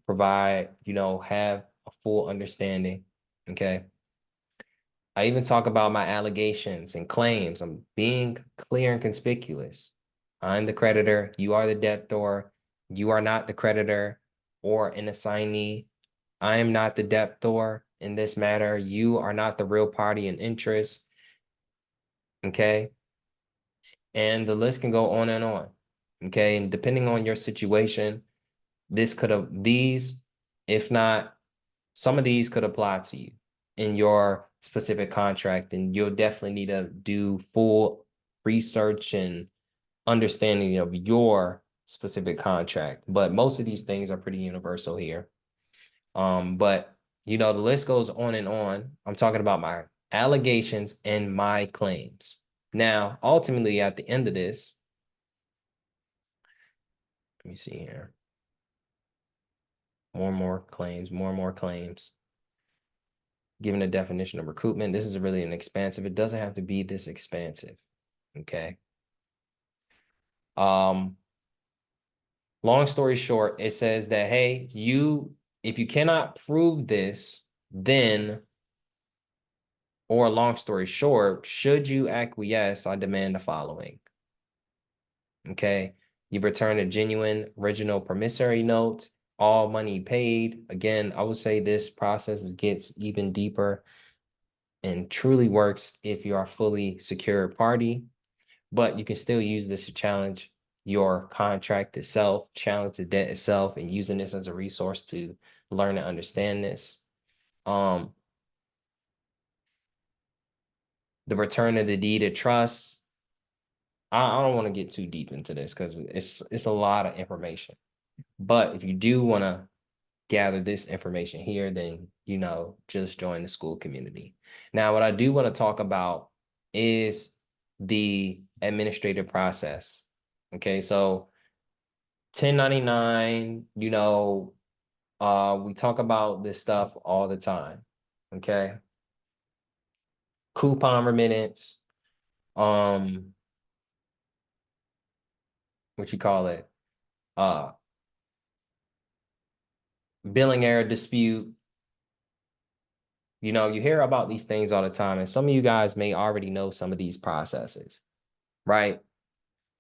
provide, have a full understanding. Okay. I even talk about my allegations and claims. I'm being clear and conspicuous. I'm the creditor. You are the debtor. You are not the creditor or an assignee. I am not the debtor in this matter. You are not the real party in interest. Okay. And the list can go on and on. Okay. And depending on your situation, if not, some of these could apply to you in your specific contract, and you'll definitely need to do full research and understanding of your specific contract. But most of these things are pretty universal here. But the list goes on and on. I'm talking about my allegations and my claims. Now, ultimately, at the end of this, let me see here. More and more claims, more and more claims. Given a definition of recoupment, this is really an expansive. It doesn't have to be this expansive. Okay. Long story short, it says that, hey, if you cannot prove this, then, or long story short, should you acquiesce, I demand the following. Okay. You return a genuine original promissory note, all money paid. Again, I would say this process gets even deeper and truly works if you are a fully secured party, but you can still use this to challenge your contract itself, challenge the debt itself, and using this as a resource to learn and understand this. The return of the deed of trust. I don't want to get too deep into this because it's a lot of information. But if you do want to gather this information here, then, just join the Skool community. Now, what I do want to talk about is the administrative process. Okay, so 1099, we talk about this stuff all the time. Okay. Coupon remittance, what you call it? Billing error dispute. You hear about these things all the time, and some of you guys may already know some of these processes, right?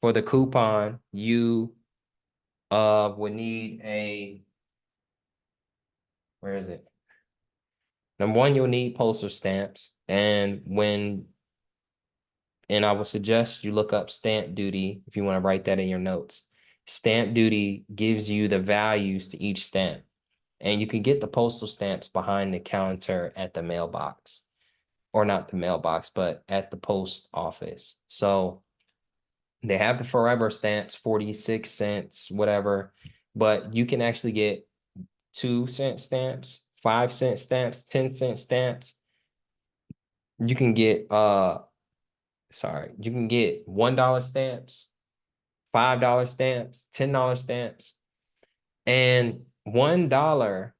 For the coupon, you would need where is it? Number one, you'll need postal stamps, and I would suggest you look up stamp duty if you want to write that in your notes. Stamp duty gives you the values to each stamp, and you can get the postal stamps behind the counter at the mailbox, or not the mailbox, but at the post office. So they have the forever stamps, 46 cents, whatever, but you can actually get 2-cent stamps, 5-cent stamps, 10-cent stamps. You can get you can get $1 stamps, $5 stamps, $10 stamps, and $1,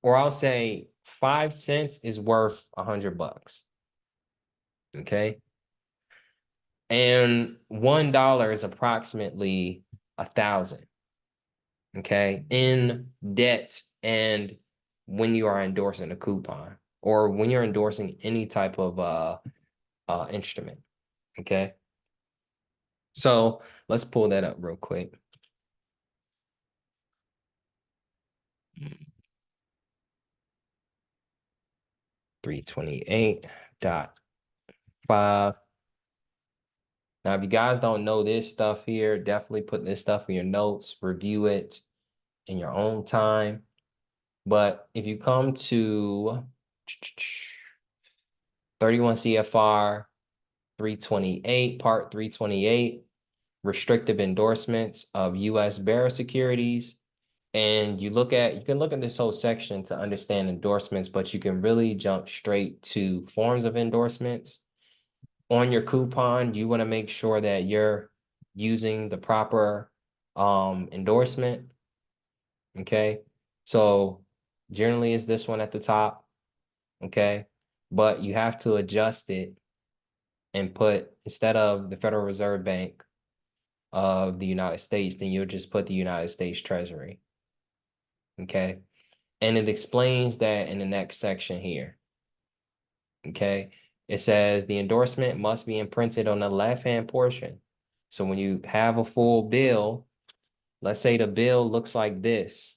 or I'll say 5 cents is worth $100. Okay. And $1 is approximately 1,000. Okay, in debt, and when you are endorsing a coupon or when you're endorsing any type of instrument. Okay. So let's pull that up real quick. $328.5. Now, if you guys don't know this stuff here, definitely put this stuff in your notes, review it in your own time. But if you come to 31 CFR 328, Part 328, restrictive endorsements of U.S. bearer securities, And you can look at this whole section to understand endorsements, but you can really jump straight to forms of endorsements. On your coupon, you want to make sure that you're using the proper endorsement. Okay. So generally it's this one at the top. Okay. But you have to adjust it and put, instead of the Federal Reserve Bank of the United States, then you'll just put the United States Treasury. Okay. And it explains that in the next section here. Okay. It says the endorsement must be imprinted on the left-hand portion. So when you have a full bill, let's say the bill looks like this.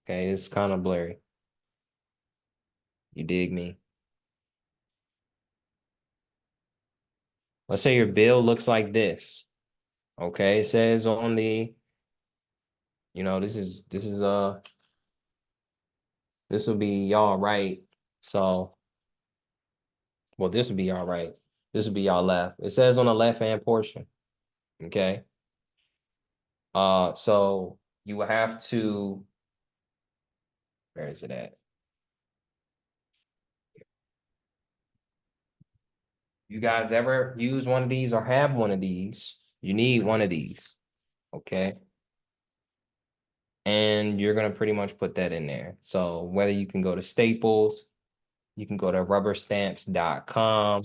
Okay, it's kind of blurry. You dig me? Let's say your bill looks like this. Okay, it says on the, this will be y'all right. So, well, this would be y'all right. This would be y'all left. It says on the left-hand portion. Okay. So you will have to, where is it at? You guys ever use one of these or have one of these? You need one of these. Okay. And you're gonna pretty much put that in there. So whether you can go to Staples, you can go to rubberstamps.com.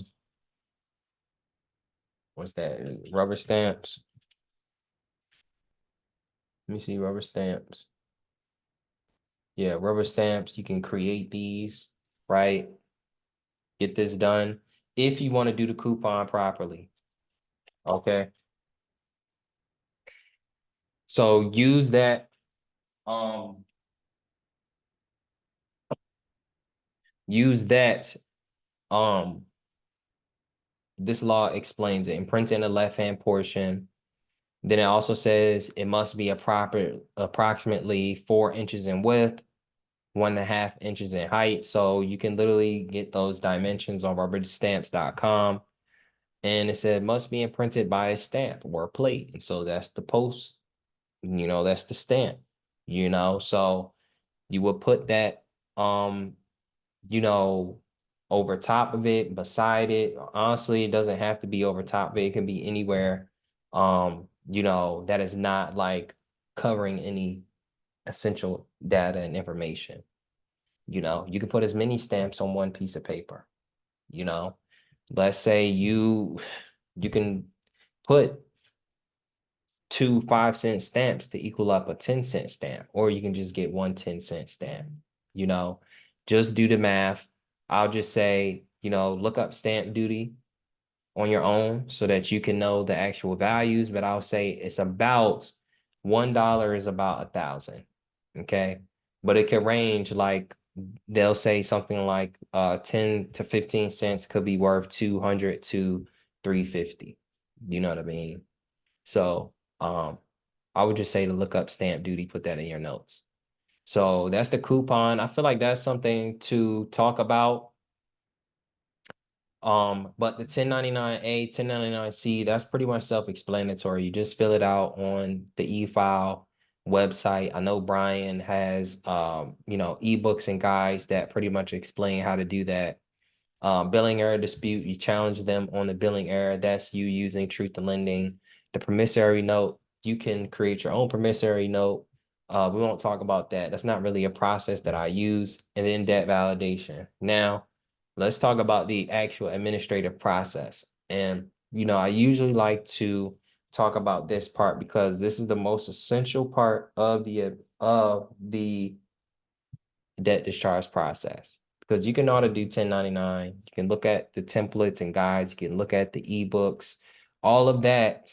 What's that? Rubber stamps. Let me see rubber stamps. Yeah, rubber stamps. You can create these, right? Get this done if you want to do the coupon properly. Okay. So use that. Use that. This law explains it. Imprint in the left-hand portion. Then it also says it must be approximately 4 inches in width, 1.5 inches in height. So you can literally get those dimensions on rubberstamps.com. And it said must be imprinted by a stamp or a plate. And so that's the post, that's the stamp, so you would put that you know, over top of it, beside it. Honestly, it doesn't have to be over top of it. It can be anywhere, that is not like covering any essential data and information. You can put as many stamps on one piece of paper, you know. Let's say you can put 2 5-cent stamps to equal up a 10-cent stamp, or you can just get one 10-cent stamp, you know, just do the math. I'll just say, look up stamp duty on your own so that you can know the actual values, but I'll say it's about $1 is about 1,000. Okay. But it can range, like they'll say something like 10 to 15 cents could be worth 200 to 350. You know what I mean? So I would just say to look up stamp duty, put that in your notes. So that's the coupon. I feel like that's something to talk about. But the 1099A, 1099C, that's pretty much self-explanatory. You just fill it out on the e-file website. I know Brian has ebooks and guides that pretty much explain how to do that. Billing error dispute, you challenge them on the billing error. That's you using truth in lending. The promissory note, you can create your own promissory note. We won't talk about that. That's not really a process that I use. And then debt validation. Now, let's talk about the actual administrative process. And, I usually like to talk about this part because this is the most essential part of the debt discharge process. Because you can know how to do 1099. You can look at the templates and guides. You can look at the ebooks, all of that.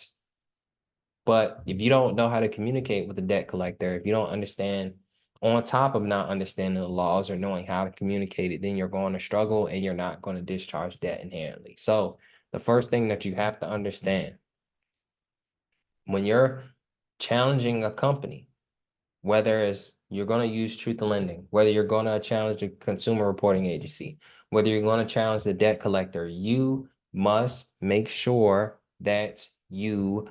But if you don't know how to communicate with the debt collector, if you don't understand, on top of not understanding the laws or knowing how to communicate it, then you're going to struggle and you're not going to discharge debt inherently. So the first thing that you have to understand when you're challenging a company, whether it's you're going to use truth in lending, whether you're going to challenge the consumer reporting agency, whether you're going to challenge the debt collector, you must make sure that you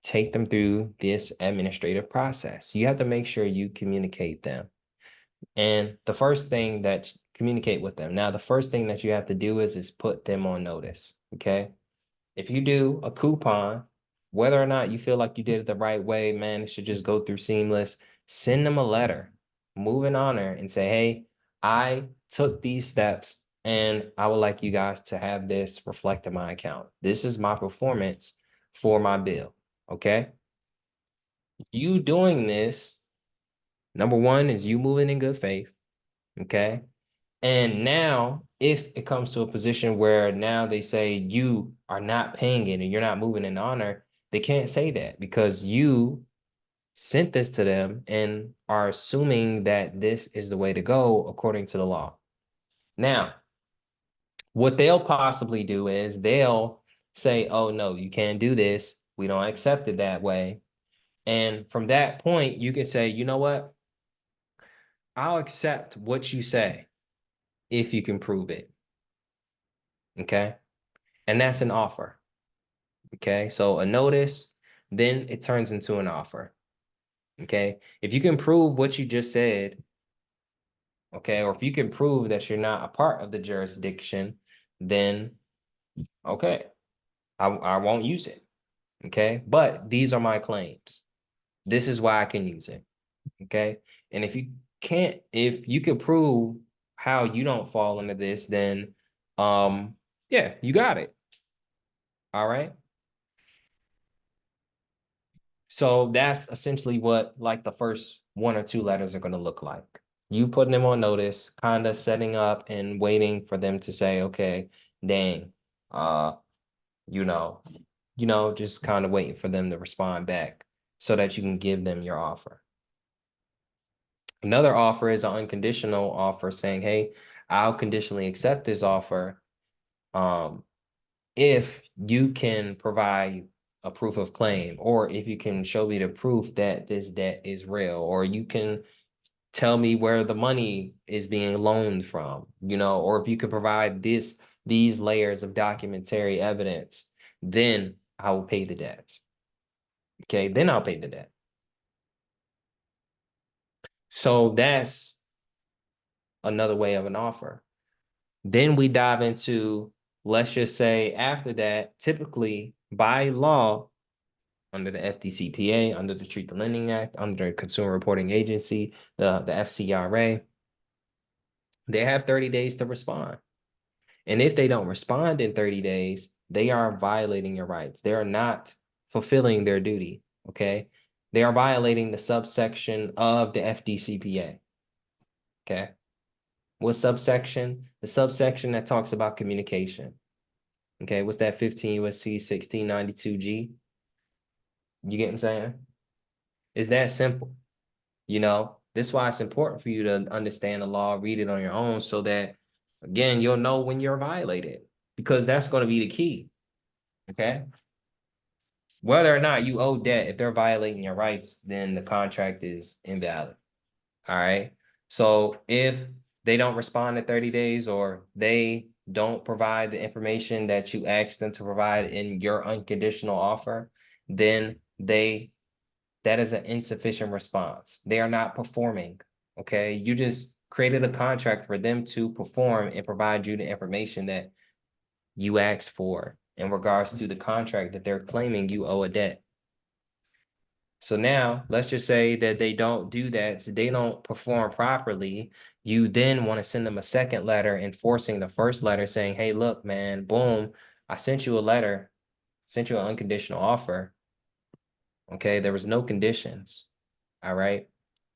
take them through this administrative process. You have to make sure you communicate them. And the first thing that communicate with them. Now, the first thing that you have to do is put them on notice. Okay. If you do a coupon, whether or not you feel like you did it the right way, man, it should just go through seamless. Send them a letter, move in honor, and say, hey, I took these steps and I would like you guys to have this reflect in my account. This is my performance for my bill. Okay. You doing this, number one, is you moving in good faith. Okay. And now, if it comes to a position where now they say you are not paying it and you're not moving in honor, they can't say that because you sent this to them and are assuming that this is the way to go according to the law. Now, what they'll possibly do is they'll say, oh, no, you can't do this. We don't accept it that way. And from that point, you can say, you know what? I'll accept what you say if you can prove it. Okay. And that's an offer. Okay. So a notice, then it turns into an offer. Okay. If you can prove what you just said, okay, or if you can prove that you're not a part of the jurisdiction, then okay, I won't use it. Okay. But these are my claims. This is why I can use it. Okay. And if you can prove how you don't fall into this, then yeah, you got it. All right. So that's essentially what like the first one or two letters are going to look like. You putting them on notice, kind of setting up and waiting for them to say, okay, dang, uh, you know, just kind of waiting for them to respond back so that you can give them your offer. Another offer is an unconditional offer saying, hey, I'll conditionally accept this offer if you can provide a proof of claim, or if you can show me the proof that this debt is real, or you can tell me where the money is being loaned from, or if you can provide these layers of documentary evidence, then I will pay the debt. Okay, then I'll pay the debt. So that's another way of an offer. Then we dive into, let's just say after that, typically by law, under the FDCPA, under the Treat the Lending Act, under the Consumer Reporting Agency, the FCRA, they have 30 days to respond. And if they don't respond in 30 days, they are violating your rights. They are not fulfilling their duty, okay? They are violating the subsection of the FDCPA, okay? What subsection? The subsection that talks about communication, okay? What's that, 15 USC 1692G? You get what I'm saying? It's that simple. This is why it's important for you to understand the law, read it on your own so that, again, you'll know when you're violated, because that's going to be the key. Okay. Whether or not you owe debt, if they're violating your rights, then the contract is invalid. All right. So if they don't respond in 30 days, or they don't provide the information that you asked them to provide in your unconditional offer, then that is an insufficient response. They are not performing. Okay. You just created a contract for them to perform and provide you the information that you asked for in regards to the contract that they're claiming you owe a debt. So now let's just say that they don't do that. So they don't perform properly. You then want to send them a second letter enforcing the first letter saying, hey, look, man, boom, I sent you a letter, sent you an unconditional offer. Okay. There was no conditions. All right.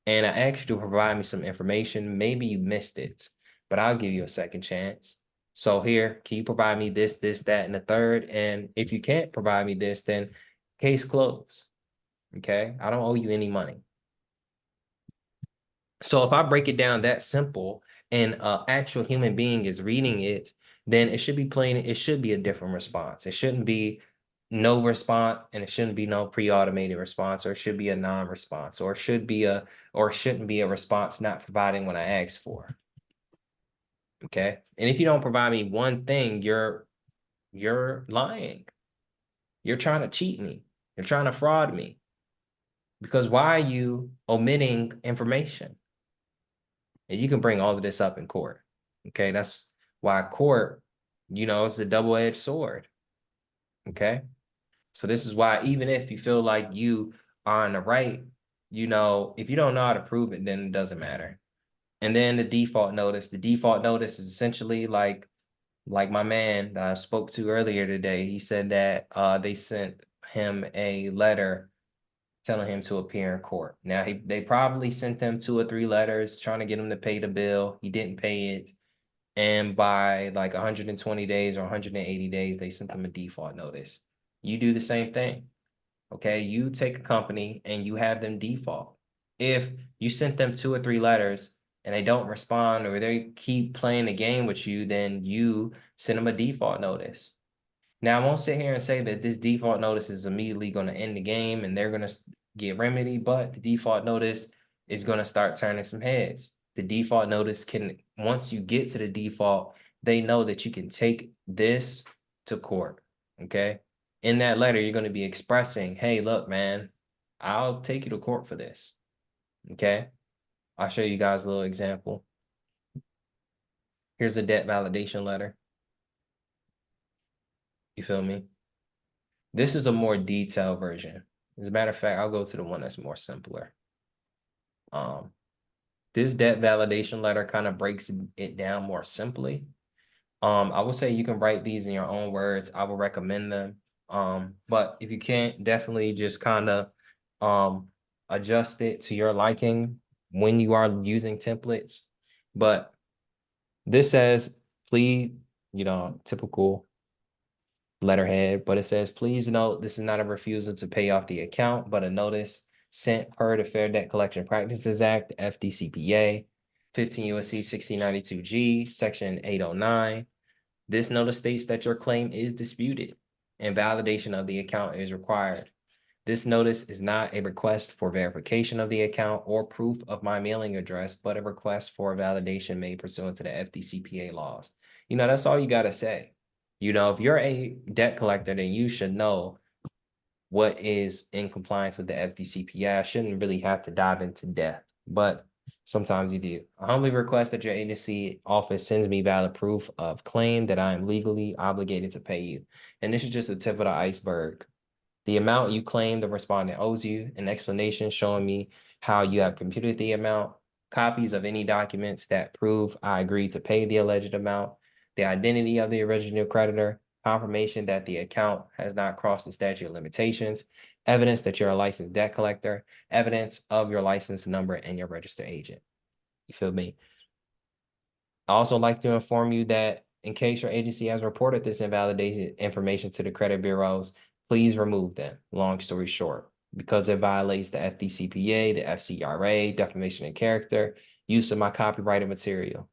And I asked you to provide me some information. Maybe you missed it, but I'll give you a second chance. So here, can you provide me this, that, and the third? And if you can't provide me this, then case closed. Okay. I don't owe you any money. So if I break it down that simple and an actual human being is reading it, then it should be plain. It should be a different response. It shouldn't be no response, and it shouldn't be no pre-automated response, or it should be a non-response, or it shouldn't be a response not providing what I asked for. Okay. And if you don't provide me one thing, you're lying. You're trying to cheat me. You're trying to fraud me. Because why are you omitting information? And you can bring all of this up in court. Okay, that's why court, it's a double-edged sword. Okay. So this is why even if you feel like you are on the right, if you don't know how to prove it, then it doesn't matter. And then the default notice is essentially like my man that I spoke to earlier today. He said that they sent him a letter telling him to appear in court. Now they probably sent him 2 or 3 letters trying to get him to pay the bill. He didn't pay it. And by like 120 days or 180 days, they sent him a default notice. You do the same thing. Okay, you take a company and you have them default. If you sent them 2 or 3 letters and they don't respond or they keep playing the game with you, then you send them a default notice. Now, I won't sit here and say that this default notice is immediately going to end the game and they're going to get remedy, but the default notice is going to start turning some heads. The default notice can, once you get to the default, they know that you can take this to court. Okay. In that letter, you're going to be expressing, hey, look, man, I'll take you to court for this. Okay. I'll show you guys a little example. Here's a debt validation letter. You feel me? This is a more detailed version. As a matter of fact, I'll go to the one that's more simpler. This debt validation letter kind of breaks it down more simply. I would say you can write these in your own words. I would recommend them. But if you can't, definitely just kind of adjust it to your liking when you are using templates. But this says, please, typical letterhead, but it says, please note, this is not a refusal to pay off the account, but a notice sent per the Fair Debt Collection Practices Act, FDCPA, 15 U.S.C. 1692 G, Section 809. This notice states that your claim is disputed and validation of the account is required. This notice is not a request for verification of the account or proof of my mailing address, but a request for validation made pursuant to the FDCPA laws. That's all you got to say. If you're a debt collector, then you should know what is in compliance with the FDCPA. I shouldn't really have to dive into depth, but sometimes you do. I humbly request that your agency office sends me valid proof of claim that I am legally obligated to pay you. And this is just the tip of the iceberg. The amount you claim the respondent owes you, an explanation showing me how you have computed the amount, copies of any documents that prove I agreed to pay the alleged amount, the identity of the original creditor, confirmation that the account has not crossed the statute of limitations, evidence that you're a licensed debt collector, evidence of your license number and your registered agent. You feel me? I also like to inform you that in case your agency has reported this invalidated information to the credit bureaus, please remove them. Long story short, because it violates the FDCPA, the FCRA, defamation of character, use of my copyrighted material.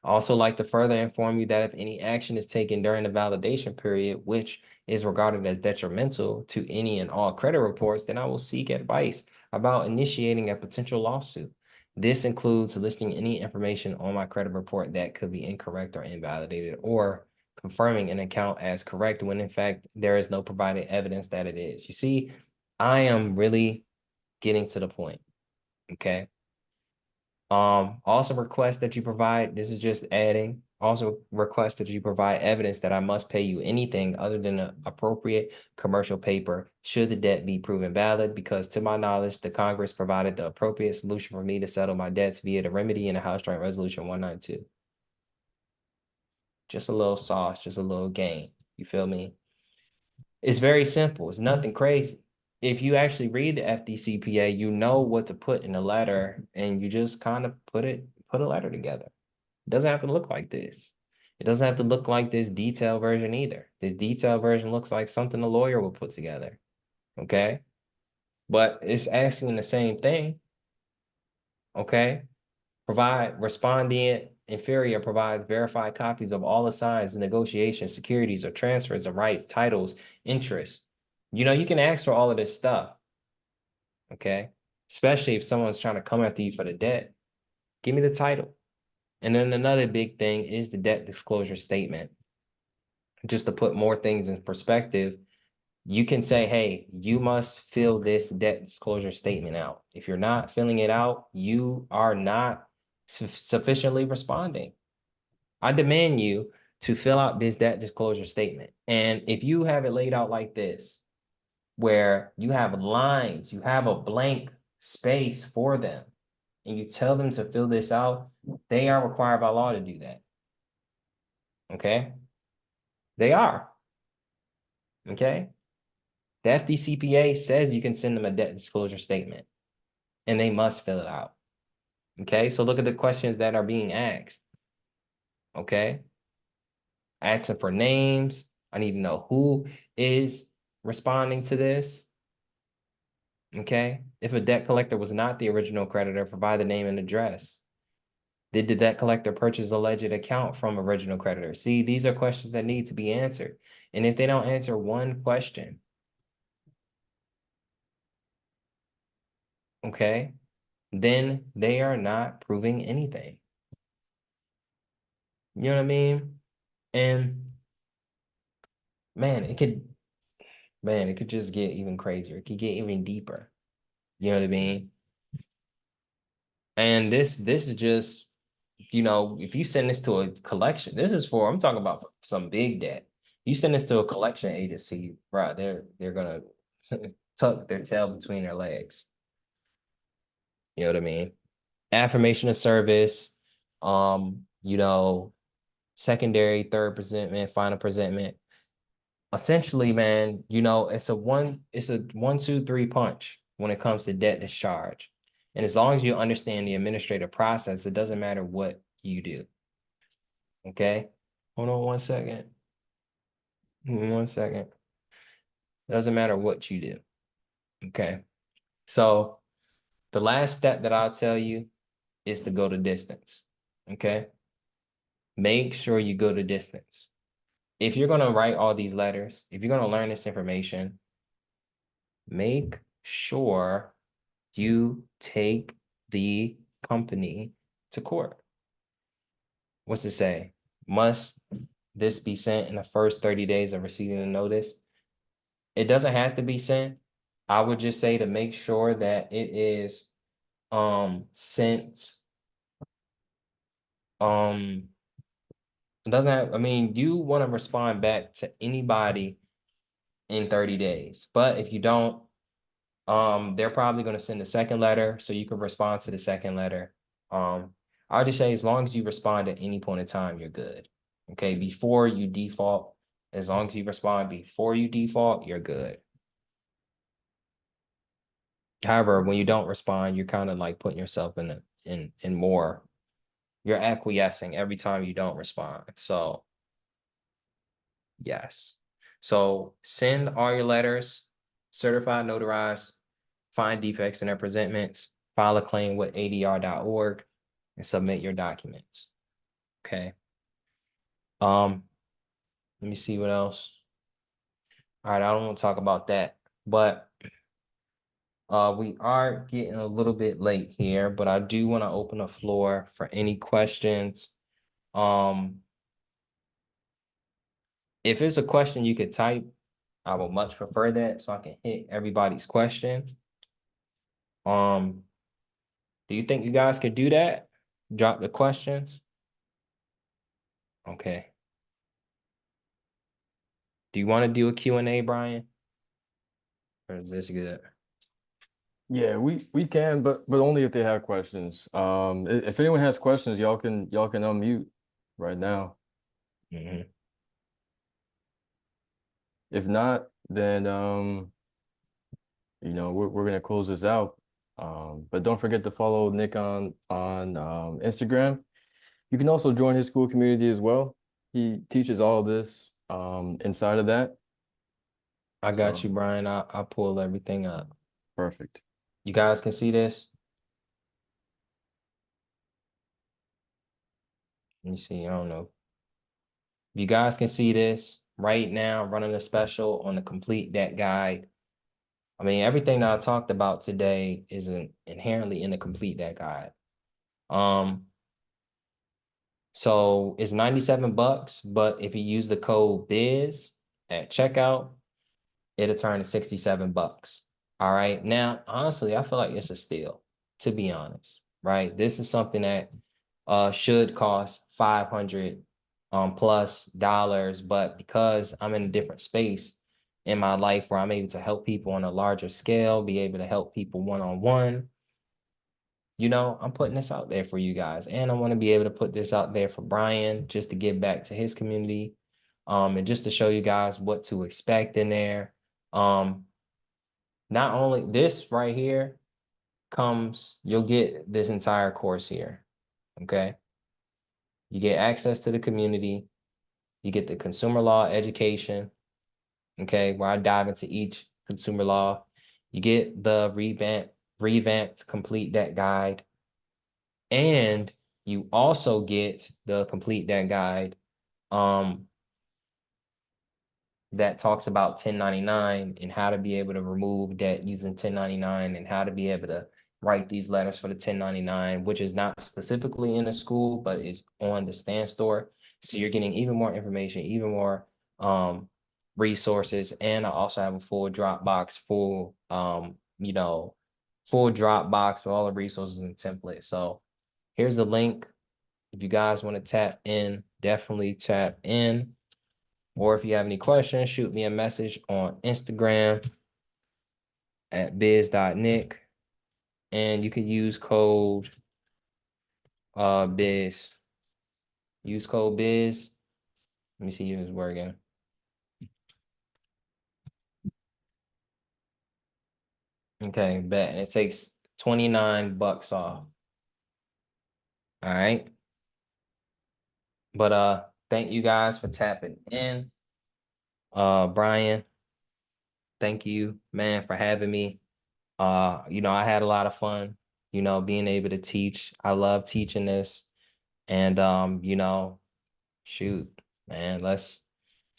I also like to further inform you that if any action is taken during the validation period, which is regarded as detrimental to any and all credit reports, then I will seek advice about initiating a potential lawsuit. This includes listing any information on my credit report that could be incorrect or invalidated, or confirming an account as correct when in fact there is no provided evidence that it is. You see, I am really getting to the point, okay? Also request that you provide, this is just adding, also request that you provide evidence that I must pay you anything other than an appropriate commercial paper should the debt be proven valid, because to my knowledge, the Congress provided the appropriate solution for me to settle my debts via the remedy in the House Joint Resolution 192. Just a little sauce, just a little game. You feel me? It's very simple. It's nothing crazy. If you actually read the FDCPA, you know what to put in a letter and you just kind of put a letter together. It doesn't have to look like this. It doesn't have to look like this detailed version either. This detailed version looks like something a lawyer would put together. Okay? But it's asking the same thing. Okay? Respondent inferior provides verified copies of all assigns, negotiations, securities, or transfers of rights, titles, interests. You can ask for all of this stuff. Okay? Especially if someone's trying to come after you for the debt. Give me the title. And then another big thing is the debt disclosure statement. Just to put more things in perspective, you can say, hey, you must fill this debt disclosure statement out. If you're not filling it out, you are not sufficiently responding. I demand you to fill out this debt disclosure statement. And if you have it laid out like this, where you have lines, you have a blank space for them, and you tell them to fill this out, they are required by law to do that. Okay? They are. Okay? The FDCPA says you can send them a debt disclosure statement, and they must fill it out. Okay? So look at the questions that are being asked. Okay? Asking for names. I need to know who is responding to this. Okay? If a debt collector was not the original creditor, provide the name and address. Did the debt collector purchase alleged account from original creditor? See, these are questions that need to be answered. And if they don't answer one question, okay, then they are not proving anything. You know what I mean? And man, it could just get even crazier. It could get even deeper. You know what I mean? And this is just, you know, if you send this to a collection, this is for, I'm talking about some big debt. You send this to a collection agency, right? They're gonna tuck their tail between their legs. You know what I mean? Affirmation of service, you know, secondary, third presentment, final presentment. Essentially, man, you know, it's a 1, 2, 3 punch when it comes to debt discharge. And as long as you understand the administrative process, it doesn't matter what you do. Okay? Hold on 1 second. 1 second. It doesn't matter what you do. Okay. So the last step that I'll tell you is to go to distance. Okay. Make sure you go to distance. If you're going to write all these letters, if you're going to learn this information, make sure you take the company to court. What's it say? Must this be sent in the first 30 days of receiving the notice? It doesn't have to be sent. I would just say to make sure that it is sent. It doesn't have, I mean, you want to respond back to anybody in 30 days. But if you don't, they're probably going to send a second letter so you can respond to the second letter. I'll just say as long as you respond at any point in time, you're good. Okay, before you default, as long as you respond before you default, you're good. However, when you don't respond, you're kind of like putting yourself in more, you're acquiescing every time you don't respond. So yes. So send all your letters, certified, notarized, find defects in their presentments, file a claim with adr.org, and submit your documents. Okay. Let me see what else. All right, I don't want to talk about that, but we are getting a little bit late here, but I do want to open the floor for any questions. If it's a question you could type, I would much prefer that so I can hit everybody's question. Do you think you guys could do that? Drop the questions. Okay. Do you want to do a Q&A, Brian? Or is this good? Yeah, we can, but only if they have questions. If anyone has questions, y'all can unmute right now. Mhm. If not, then you know, we're gonna close this out. But don't forget to follow Nick on Instagram. You can also join his school community as well. He teaches all of this inside of that. I got So you, Brian. I'll pull everything up. perfect. You guys can see this? Let me see. I don't know. You guys can see this right now, running a special on the complete debt guide. I mean, everything that I talked about today isn't inherently in the complete debt guide. So it's 97 bucks, but if you use the code BIZ at checkout, it'll turn to 67 bucks. All right. Now, honestly, I feel like it's a steal, to be honest. Right. This is something that should cost 500 plus dollars, but because I'm in a different space in my life where I'm able to help people on a larger scale, be able to help people one-on-one, I'm putting this out there for you guys. And I want to be able to put this out there for Brian just to give back to his community. And just to show you guys what to expect in there. Not only this right here you'll get this entire course here. Okay. You get access to the community. You get the consumer law education. Okay, where I dive into each consumer law. You get the revamped complete debt guide. And you also get the complete debt guide that talks about 1099 and how to be able to remove debt using 1099 and how to be able to write these letters for the 1099, which is not specifically in the school, but is on the stand store. So you're getting even more information, even more resources. And I also have a full Dropbox, full Dropbox with all the resources and templates. So here's the link. If you guys want to tap in, definitely tap in. Or if you have any questions, shoot me a message on Instagram at biz.nick. And you can use code biz. Use code biz. Let me see if it's working. Okay, bet. And it takes 29 bucks off. All right. But thank you guys for tapping in. Brian, thank you, man, for having me. I had a lot of fun, being able to teach. I love teaching this. And shoot, man, let's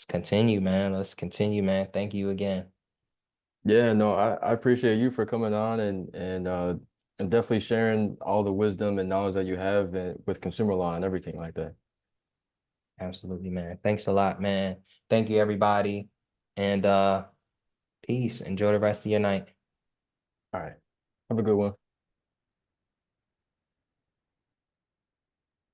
continue, man. Let's continue, man. Thank you again. Yeah, no, I appreciate you for coming on and definitely sharing all the wisdom and knowledge that you have with consumer law and everything like that. Absolutely, man. Thanks a lot, man. Thank you, everybody. And peace. Enjoy the rest of your night. All right. Have a good one.